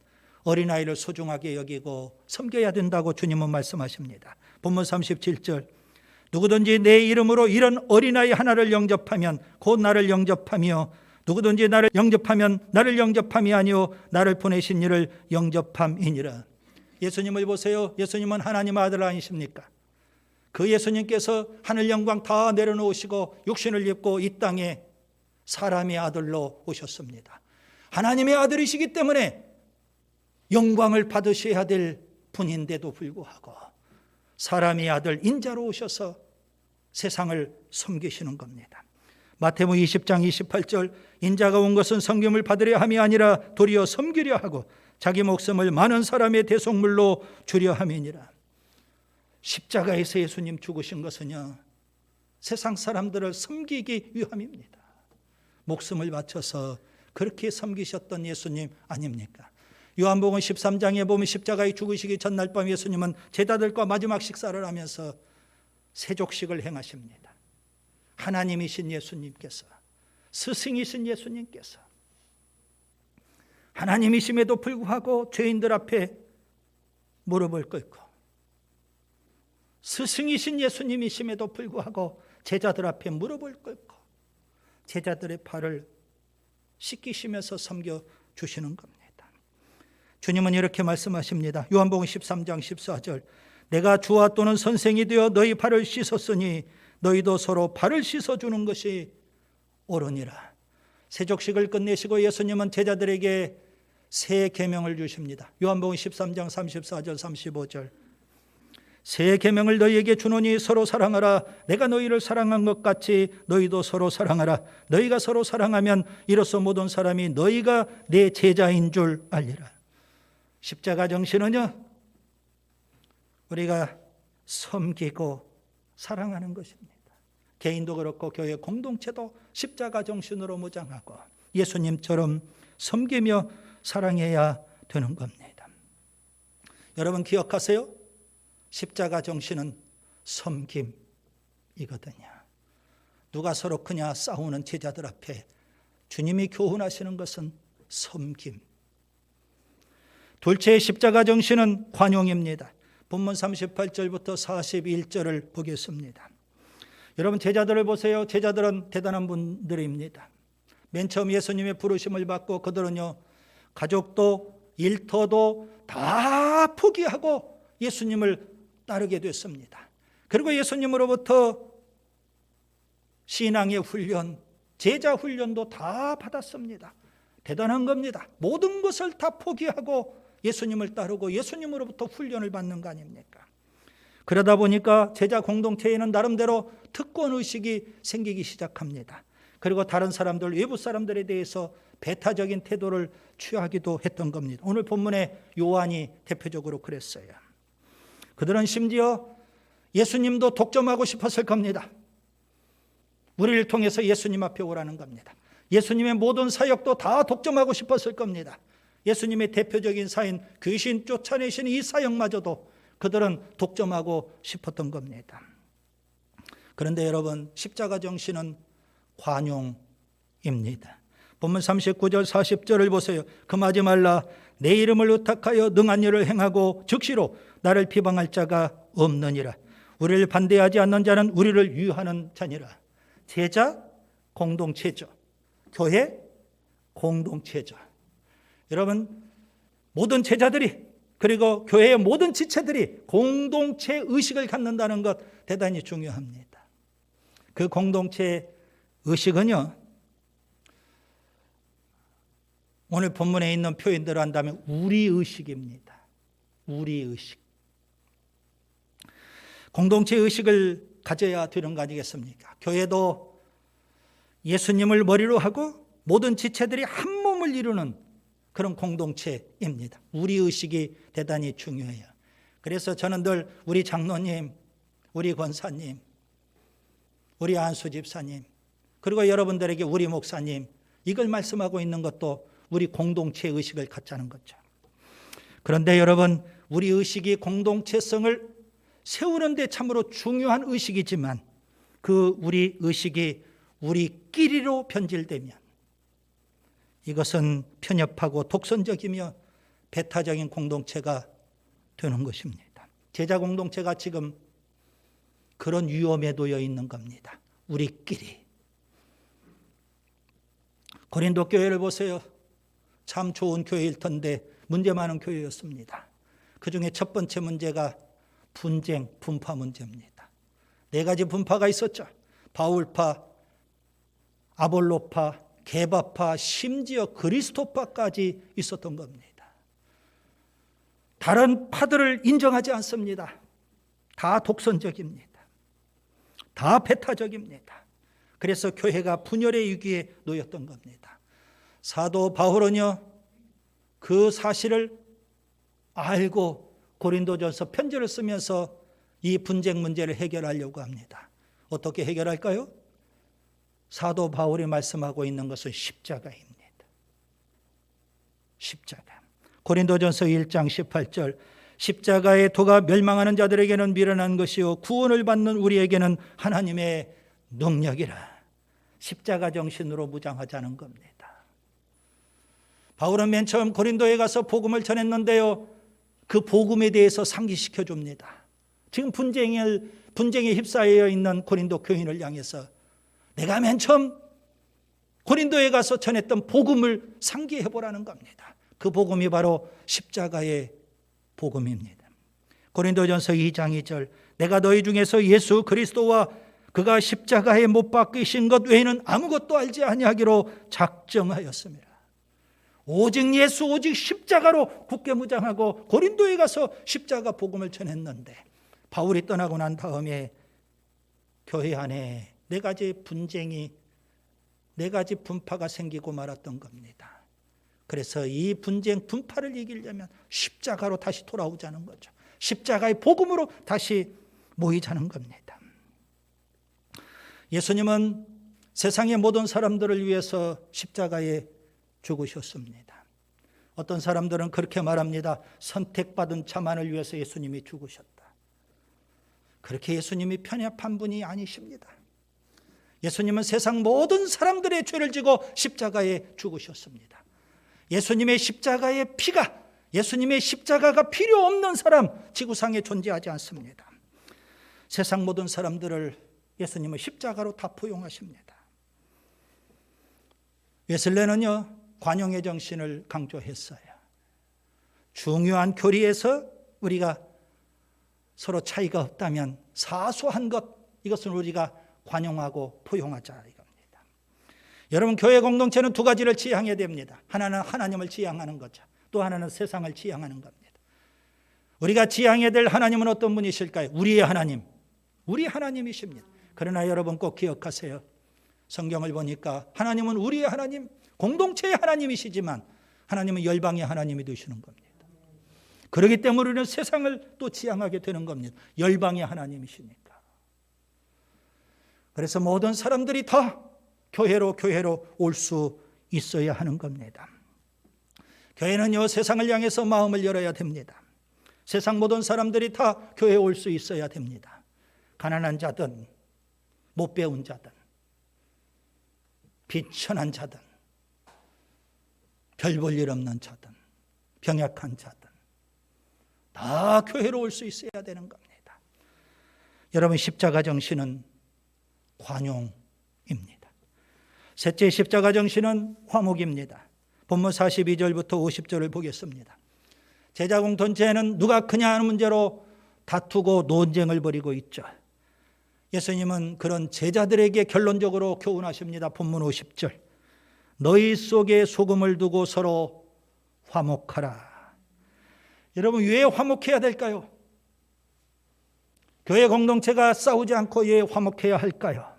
C: 어린아이를 소중하게 여기고 섬겨야 된다고 주님은 말씀하십니다. 본문 37절, 누구든지 내 이름으로 이런 어린아이 하나를 영접하면 곧 나를 영접하며 누구든지 나를 영접하면 나를 영접함이 아니요 나를 보내신 이를 영접함이니라. 예수님을 보세요. 예수님은 하나님의 아들 아니십니까? 그 예수님께서 하늘 영광 다 내려놓으시고 육신을 입고 이 땅에 사람의 아들로 오셨습니다. 하나님의 아들이시기 때문에 영광을 받으셔야 될 분인데도 불구하고 사람의 아들 인자로 오셔서 세상을 섬기시는 겁니다. 마태복음 20장 28절, 인자가 온 것은 섬김을 받으려 함이 아니라 도리어 섬기려 하고 자기 목숨을 많은 사람의 대속물로 주려 함이니라. 십자가에서 예수님 죽으신 것은요, 세상 사람들을 섬기기 위함입니다. 목숨을 바쳐서 그렇게 섬기셨던 예수님 아닙니까? 요한복음 13장에 보면 십자가에 죽으시기 전날 밤 예수님은 제자들과 마지막 식사를 하면서 세족식을 행하십니다. 하나님이신 예수님께서, 스승이신 예수님께서 하나님이심에도 불구하고 죄인들 앞에 무릎을 꿇고, 스승이신 예수님이심에도 불구하고 제자들 앞에 무릎을 꿇고 제자들의 발을 씻기시면서 섬겨주시는 겁니다. 주님은 이렇게 말씀하십니다. 요한복음 13장 14절, 내가 주와 또는 선생이 되어 너희 발을 씻었으니 너희도 서로 발을 씻어주는 것이 옳으니라. 세족식을 끝내시고 예수님은 제자들에게 새 계명을 주십니다. 요한복음 13장 34절 35절, 새 계명을 너희에게 주노니 서로 사랑하라. 내가 너희를 사랑한 것 같이 너희도 서로 사랑하라. 너희가 서로 사랑하면 이로써 모든 사람이 너희가 내 제자인 줄 알리라. 십자가 정신은요, 우리가 섬기고 사랑하는 것입니다. 개인도 그렇고 교회 공동체도 십자가 정신으로 무장하고 예수님처럼 섬기며 사랑해야 되는 겁니다. 여러분 기억하세요? 십자가 정신은 섬김이거든요. 누가 서로 크냐 싸우는 제자들 앞에 주님이 교훈하시는 것은 섬김. 둘째, 십자가 정신은 관용입니다. 본문 38절부터 41절을 보겠습니다. 여러분 제자들을 보세요. 제자들은 대단한 분들입니다. 맨 처음 예수님의 부르심을 받고 그들은요, 가족도 일터도 다 포기하고 예수님을 따르게 됐습니다. 그리고 예수님으로부터 신앙의 훈련, 제자 훈련도 다 받았습니다. 대단한 겁니다. 모든 것을 다 포기하고 예수님을 따르고 예수님으로부터 훈련을 받는 거 아닙니까? 그러다 보니까 제자 공동체에는 나름대로 특권의식이 생기기 시작합니다. 그리고 다른 사람들, 외부 사람들에 대해서 배타적인 태도를 취하기도 했던 겁니다. 오늘 본문에 요한이 대표적으로 그랬어요. 그들은 심지어 예수님도 독점하고 싶었을 겁니다. 우리를 통해서 예수님 앞에 오라는 겁니다. 예수님의 모든 사역도 다 독점하고 싶었을 겁니다. 예수님의 대표적인 사인, 귀신 쫓아내신 이 사역마저도 그들은 독점하고 싶었던 겁니다. 그런데 여러분, 십자가 정신은 관용입니다. 본문 39절 40절을 보세요. 금하지 말라. 내 이름을 의탁하여 능한 일을 행하고 즉시로 나를 비방할 자가 없느니라. 우리를 반대하지 않는 자는 우리를 위하는 자니라. 제자 공동체죠. 교회 공동체죠. 여러분, 모든 제자들이 그리고 교회의 모든 지체들이 공동체 의식을 갖는다는 것 대단히 중요합니다. 그 공동체 의식은요, 오늘 본문에 있는 표현대로 한다면 우리 의식입니다. 우리 의식. 공동체 의식을 가져야 되는 거 아니겠습니까? 교회도 예수님을 머리로 하고 모든 지체들이 한 몸을 이루는 그런 공동체입니다. 우리 의식이 대단히 중요해요. 그래서 저는 늘 우리 장로님, 우리 권사님, 우리 안수 집사님, 그리고 여러분들에게 우리 목사님, 이걸 말씀하고 있는 것도 우리 공동체 의식을 갖자는 거죠. 그런데 여러분, 우리 의식이 공동체성을 세우는 데 참으로 중요한 의식이지만 그 우리 의식이 우리끼리로 변질되면 이것은 편협하고 독선적이며 배타적인 공동체가 되는 것입니다. 제자 공동체가 지금 그런 위험에 놓여 있는 겁니다. 우리끼리. 고린도 교회를 보세요. 참 좋은 교회일 텐데 문제 많은 교회였습니다. 그 중에 첫 번째 문제가 분쟁, 분파 문제입니다. 4가지 분파가 있었죠. 바울파, 아볼로파, 게바파, 심지어 그리스도파까지 있었던 겁니다. 다른 파들을 인정하지 않습니다. 다 독선적입니다. 다 배타적입니다. 그래서 교회가 분열의 위기에 놓였던 겁니다. 사도 바울은요, 그 사실을 알고 고린도전서 편지를 쓰면서 이 분쟁 문제를 해결하려고 합니다. 어떻게 해결할까요? 사도 바울이 말씀하고 있는 것은 십자가입니다. 십자가. 고린도전서 1장 18절 십자가의 도가 멸망하는 자들에게는 미련한 것이요 구원을 받는 우리에게는 하나님의 능력이라. 십자가 정신으로 무장하자는 겁니다. 바울은 맨 처음 고린도에 가서 복음을 전했는데요, 그 복음에 대해서 상기시켜 줍니다. 지금 분쟁에 휩싸여 있는 고린도 교인을 향해서 내가 맨 처음 고린도에 가서 전했던 복음을 상기해 보라는 겁니다. 그 복음이 바로 십자가의 복음입니다. 고린도전서 2장 2절 내가 너희 중에서 예수 그리스도와 그가 십자가에 못 박히신 것 외에는 아무것도 알지 아니하기로 작정하였습니다. 오직 예수, 오직 십자가로 굳게 무장하고 고린도에 가서 십자가 복음을 전했는데 바울이 떠나고 난 다음에 교회 안에 네 가지 분쟁이, 네 가지 분파가 생기고 말았던 겁니다. 그래서 이 분쟁, 분파를 이기려면 십자가로 다시 돌아오자는 거죠. 십자가의 복음으로 다시 모이자는 겁니다. 예수님은 세상의 모든 사람들을 위해서 십자가에 죽으셨습니다. 어떤 사람들은 그렇게 말합니다. 선택받은 자만을 위해서 예수님이 죽으셨다. 그렇게 예수님이 편협한 분이 아니십니다. 예수님은 세상 모든 사람들의 죄를 지고 십자가에 죽으셨습니다. 예수님의 십자가의 피가, 예수님의 십자가가 필요 없는 사람 지구상에 존재하지 않습니다. 세상 모든 사람들을 예수님은 십자가로 다 포용하십니다. 웨슬레는요, 관용의 정신을 강조했어요. 중요한 교리에서 우리가 서로 차이가 없다면 사소한 것, 이것은 우리가 관용하고 포용하자 이겁니다. 여러분, 교회 공동체는 두 가지를 지향해야 됩니다. 하나는 하나님을 지향하는 거죠. 또 하나는 세상을 지향하는 겁니다. 우리가 지향해야 될 하나님은 어떤 분이실까요? 우리의 하나님, 우리 하나님이십니다. 그러나 여러분 꼭 기억하세요. 성경을 보니까 하나님은 우리의 하나님, 공동체의 하나님이시지만 하나님은 열방의 하나님이 되시는 겁니다. 그렇기 때문에 우리는 세상을 또 지향하게 되는 겁니다. 열방의 하나님이시니까. 그래서 모든 사람들이 다 교회로 올 수 있어야 하는 겁니다. 교회는요, 세상을 향해서 마음을 열어야 됩니다. 세상 모든 사람들이 다 교회에 올 수 있어야 됩니다. 가난한 자든 못 배운 자든 비천한 자든 별 볼 일 없는 자든 병약한 자든 다 교회로 올 수 있어야 되는 겁니다. 여러분, 십자가 정신은 관용입니다. 셋째 십자가 정신은 화목입니다. 본문 42절부터 50절을 보겠습니다. 제자 공동체는 누가 크냐 하는 문제로 다투고 논쟁을 벌이고 있죠. 예수님은 그런 제자들에게 결론적으로 교훈하십니다. 본문 50절 너희 속에 소금을 두고 서로 화목하라. 여러분, 왜 화목해야 될까요? 교회 공동체가 싸우지 않고 왜 화목해야 할까요?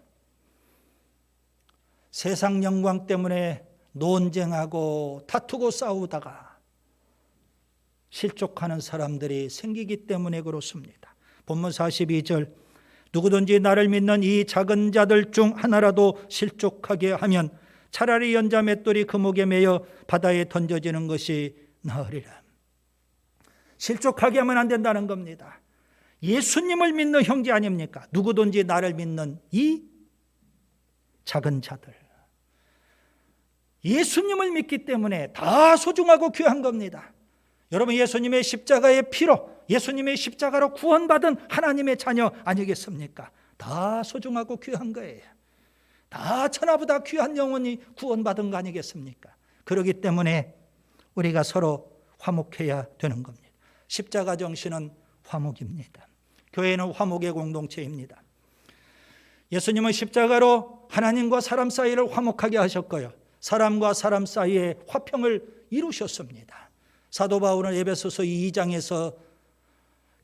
C: 세상 영광 때문에 논쟁하고 다투고 싸우다가 실족하는 사람들이 생기기 때문에 그렇습니다. 본문 42절 누구든지 나를 믿는 이 작은 자들 중 하나라도 실족하게 하면 차라리 연자 맷돌이 그 목에 매여 바다에 던져지는 것이 나으리라. 실족하게 하면 안 된다는 겁니다. 예수님을 믿는 형제 아닙니까? 누구든지 나를 믿는 이 작은 자들, 예수님을 믿기 때문에 다 소중하고 귀한 겁니다. 여러분, 예수님의 십자가의 피로, 예수님의 십자가로 구원받은 하나님의 자녀 아니겠습니까? 다 소중하고 귀한 거예요. 다 천하보다 귀한 영혼이 구원받은 거 아니겠습니까? 그렇기 때문에 우리가 서로 화목해야 되는 겁니다. 십자가 정신은 화목입니다. 교회는 화목의 공동체입니다. 예수님은 십자가로 하나님과 사람 사이를 화목하게 하셨고요, 사람과 사람 사이에 화평을 이루셨습니다. 사도 바울은 에베소서 2장에서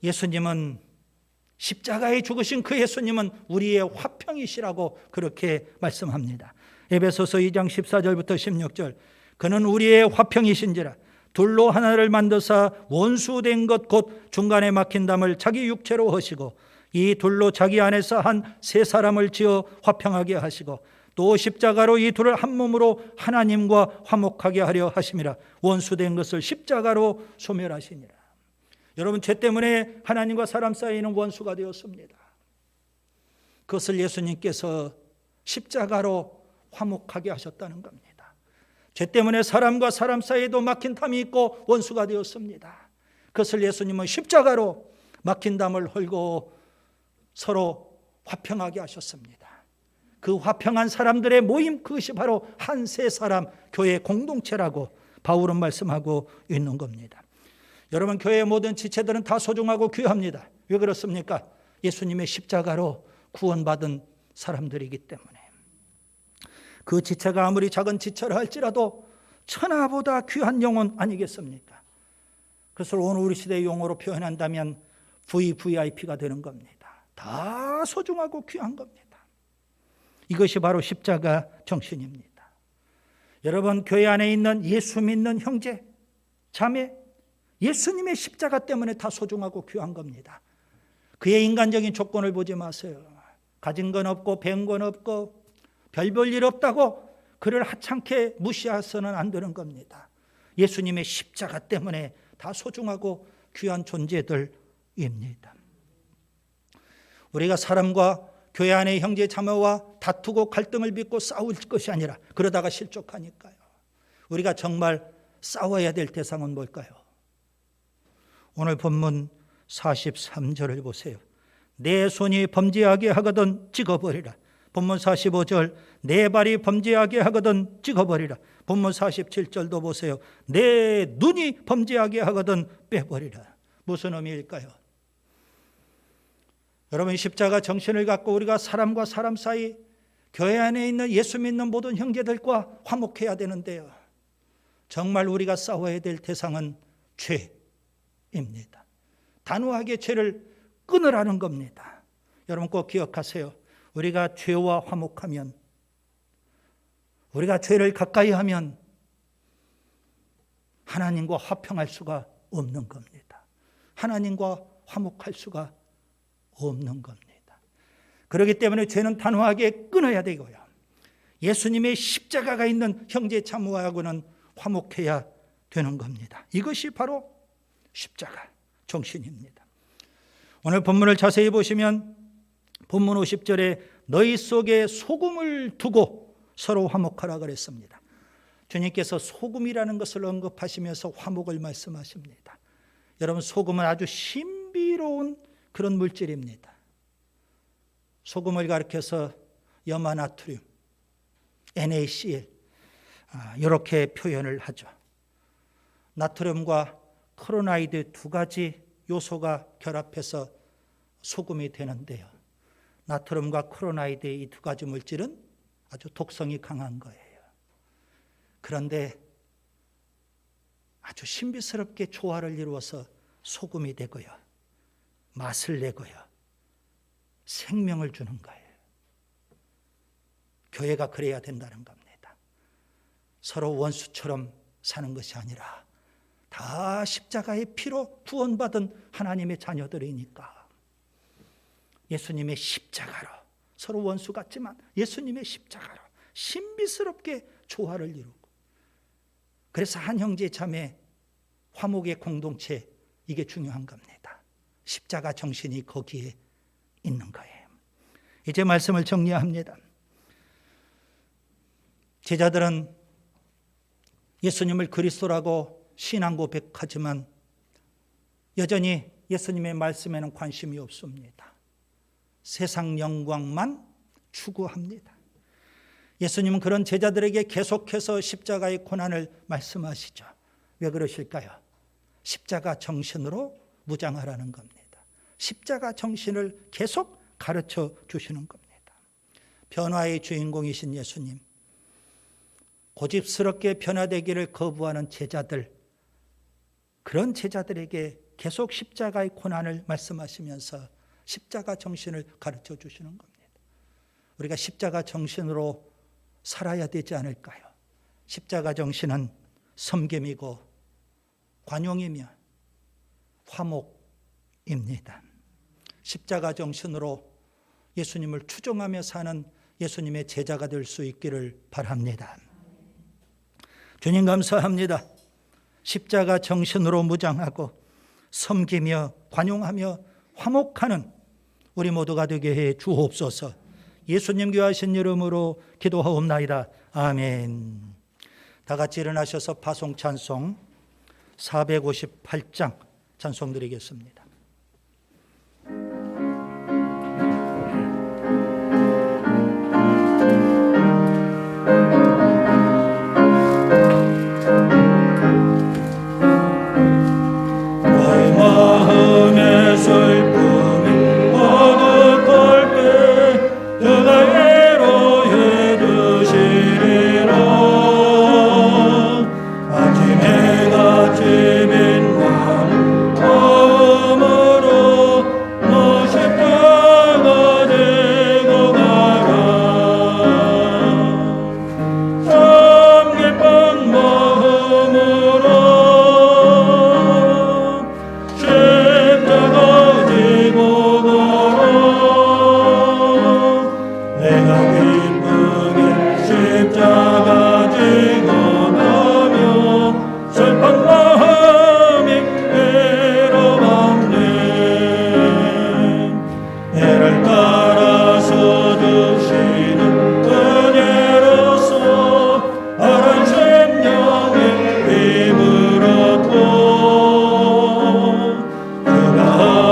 C: 예수님은 십자가에 죽으신 그 예수님은 우리의 화평이시라고 그렇게 말씀합니다. 에베소서 2장 14절부터 16절 그는 우리의 화평이신지라 둘로 하나를 만드사 원수된 것 곧 중간에 막힌 담을 자기 육체로 하시고 이 둘로 자기 안에서 한 세 사람을 지어 화평하게 하시고 또 십자가로 이 둘을 한 몸으로 하나님과 화목하게 하려 하심이라. 원수된 것을 십자가로 소멸하시니라. 여러분, 죄 때문에 하나님과 사람 사이에는 원수가 되었습니다. 그것을 예수님께서 십자가로 화목하게 하셨다는 겁니다. 죄 때문에 사람과 사람 사이에도 막힌 담이 있고 원수가 되었습니다. 그것을 예수님은 십자가로 막힌 담을 헐고 서로 화평하게 하셨습니다. 그 화평한 사람들의 모임, 그것이 바로 한 세 사람 교회 공동체라고 바울은 말씀하고 있는 겁니다. 여러분, 교회의 모든 지체들은 다 소중하고 귀합니다. 왜 그렇습니까? 예수님의 십자가로 구원받은 사람들이기 때문에. 그 지체가 아무리 작은 지체라 할지라도 천하보다 귀한 영혼 아니겠습니까? 그것을 오늘 우리 시대의 용어로 표현한다면 VVIP가 되는 겁니다. 다 소중하고 귀한 겁니다. 이것이 바로 십자가 정신입니다. 여러분, 교회 안에 있는 예수 믿는 형제, 자매, 예수님의 십자가 때문에 다 소중하고 귀한 겁니다. 그의 인간적인 조건을 보지 마세요. 가진 건 없고 뵌 건 없고 별 볼 일 없다고 그를 하찮게 무시해서는 안 되는 겁니다. 예수님의 십자가 때문에 다 소중하고 귀한 존재들입니다. 우리가 사람과 교회 안의 형제 자매와 다투고 갈등을 빚고 싸울 것이 아니라 그러다가 실족하니까요. 우리가 정말 싸워야 될 대상은 뭘까요? 오늘 본문 43절을 보세요. 내 손이 범죄하게 하거든 찍어버리라. 본문 45절 내 발이 범죄하게 하거든 찍어버리라. 본문 47절도 보세요. 내 눈이 범죄하게 하거든 빼버리라. 무슨 의미일까요? 여러분, 십자가 정신을 갖고 우리가 사람과 사람 사이 교회 안에 있는 예수 믿는 모든 형제들과 화목해야 되는데요. 정말 우리가 싸워야 될 대상은 죄입니다. 단호하게 죄를 끊으라는 겁니다. 여러분 꼭 기억하세요. 우리가 죄와 화목하면, 우리가 죄를 가까이 하면 하나님과 화평할 수가 없는 겁니다. 하나님과 화목할 수가 없는 겁니다. 그렇기 때문에 죄는 단호하게 끊어야 되고요. 예수님의 십자가가 있는 형제 자매하고는 화목해야 되는 겁니다. 이것이 바로 십자가 정신입니다. 오늘 본문을 자세히 보시면 본문 50절에 너희 속에 소금을 두고 서로 화목하라 그랬습니다. 주님께서 소금이라는 것을 언급하시면서 화목을 말씀하십니다. 여러분, 소금은 아주 신비로운 그런 물질입니다. 소금을 가리켜서 염화나트륨, NaCl 이렇게 표현을 하죠. 나트륨과 크로나이드 두 가지 요소가 결합해서 소금이 되는데요. 나트륨과 크로나이드 이 두 가지 물질은 아주 독성이 강한 거예요. 그런데 아주 신비스럽게 조화를 이루어서 소금이 되고요. 맛을 내고요. 생명을 주는 거예요. 교회가 그래야 된다는 겁니다. 서로 원수처럼 사는 것이 아니라 다 십자가의 피로 구원받은 하나님의 자녀들이니까 예수님의 십자가로 서로 원수 같지만 예수님의 십자가로 신비스럽게 조화를 이루고, 그래서 한 형제 자매 화목의 공동체, 이게 중요한 겁니다. 십자가 정신이 거기에 있는 거예요. 이제 말씀을 정리합니다. 제자들은 예수님을 그리스도라고 신앙 고백하지만 여전히 예수님의 말씀에는 관심이 없습니다. 세상 영광만 추구합니다. 예수님은 그런 제자들에게 계속해서 십자가의 고난을 말씀하시죠. 왜 그러실까요? 십자가 정신으로 무장하라는 겁니다. 십자가 정신을 계속 가르쳐 주시는 겁니다. 변화의 주인공이신 예수님, 고집스럽게 변화되기를 거부하는 제자들, 그런 제자들에게 계속 십자가의 고난을 말씀하시면서 십자가 정신을 가르쳐 주시는 겁니다. 우리가 십자가 정신으로 살아야 되지 않을까요? 십자가 정신은 섬김이고 관용이며 화목입니다. 십자가 정신으로 예수님을 추종하며 사는 예수님의 제자가 될 수 있기를 바랍니다. 주님 감사합니다. 십자가 정신으로 무장하고 섬기며 관용하며 화목하는 우리 모두가 되게 해 주옵소서. 예수님 귀하신 이름으로 기도하옵나이다. 아멘. 다 같이 일어나셔서 파송 찬송 458장 찬송 드리겠습니다.
A: 나의 마음의 슬픔이 거듭할 때 그가 위로해 주시리라. 아침에 같이 빛나는 마음으로 너 십자가 지고 가라. 참 기쁜 마음으로 십자가 지고 가라. 내가 기쁘게 십자가 지고 가며 슬픈 마음이 외로웠네. 애를 따라서 주시는 은혜로서 바른 심령의 힘을 얻고 그가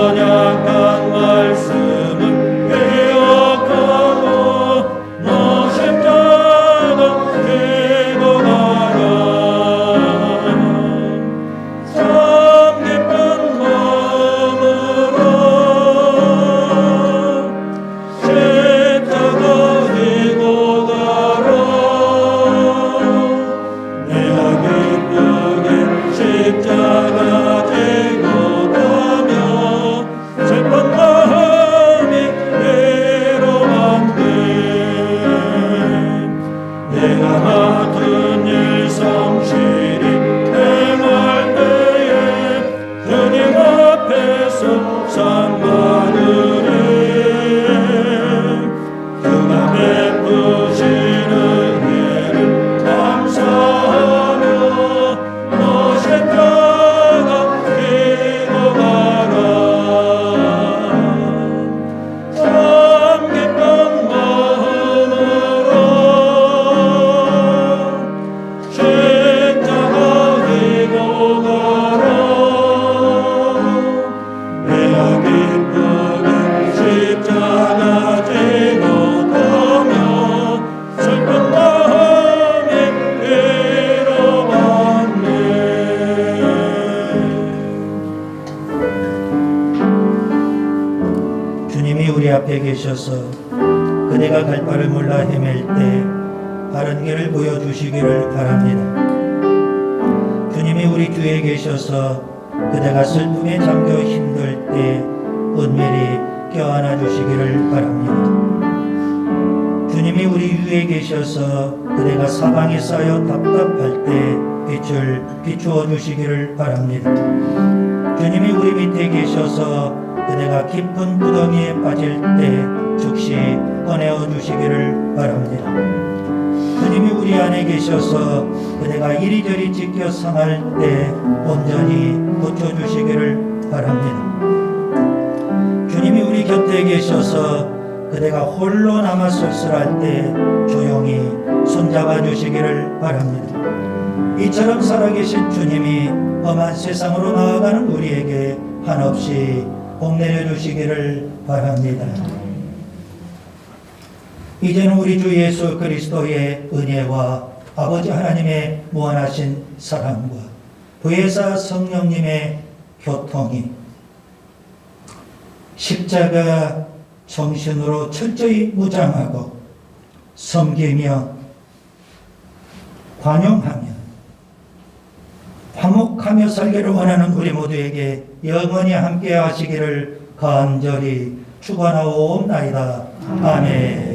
A: 언약한 말씀을 기억하고 너 십자가 지고 가라. 참 기쁜 마음으로 십자가 지고 가라. 내가 기쁘게 십자가 지고 가며 슬픈 마음이 외로웠네. 내가 맡은 일 성실히 행할 때에 주님 앞에서 상 받으리. 그가 베푸시는 은혜를 감사하며 너 십자가 지고 가라. 참 기쁜 마음으로 십자가 지고 가라. 내가 기쁘게 십자가 지고 가며 슬픈 마음이 외로웠네.
C: 주님이 우리 앞에 계셔서 그대가 갈 바를 몰라 헤맬 때 바른 길을 보여주시기를 바랍니다. 주님이 우리 뒤에 계셔서 그대가 슬픔에 잠겨 힘들 때 은밀히 껴안아 주시기를 바랍니다. 주님이 우리 위에 계셔서 그대가 사방에 쌓여 답답할 때 빛을 비추어 주시기를 바랍니다. 주님이 우리 밑에 계셔서 그대가 깊은 구덩이에 빠질 때 즉시 꺼내어 주시기를 바랍니다. 주님이 우리 안에 계셔서 그대가 이리저리 찢겨 상할 때 온전히 고쳐주시기를 바랍니다. 주님이 우리 곁에 계셔서 그대가 홀로 남아 쓸쓸할 때 조용히 손잡아 주시기를 바랍니다. 이처럼 살아계신 주님이 험한 세상으로 나아가는 우리에게 한없이 복 내려주시기를 바랍니다. 이제는 우리 주 예수 그리스도의 은혜와 아버지 하나님의 무한하신 사랑과 부회사 성령님의 교통이 십자가 정신으로 철저히 무장하고 섬기며 관용하며 화목하며 살기를 원하는 우리 모두에게 영원히 함께 하시기를 간절히 축원하옵나이다. 아멘.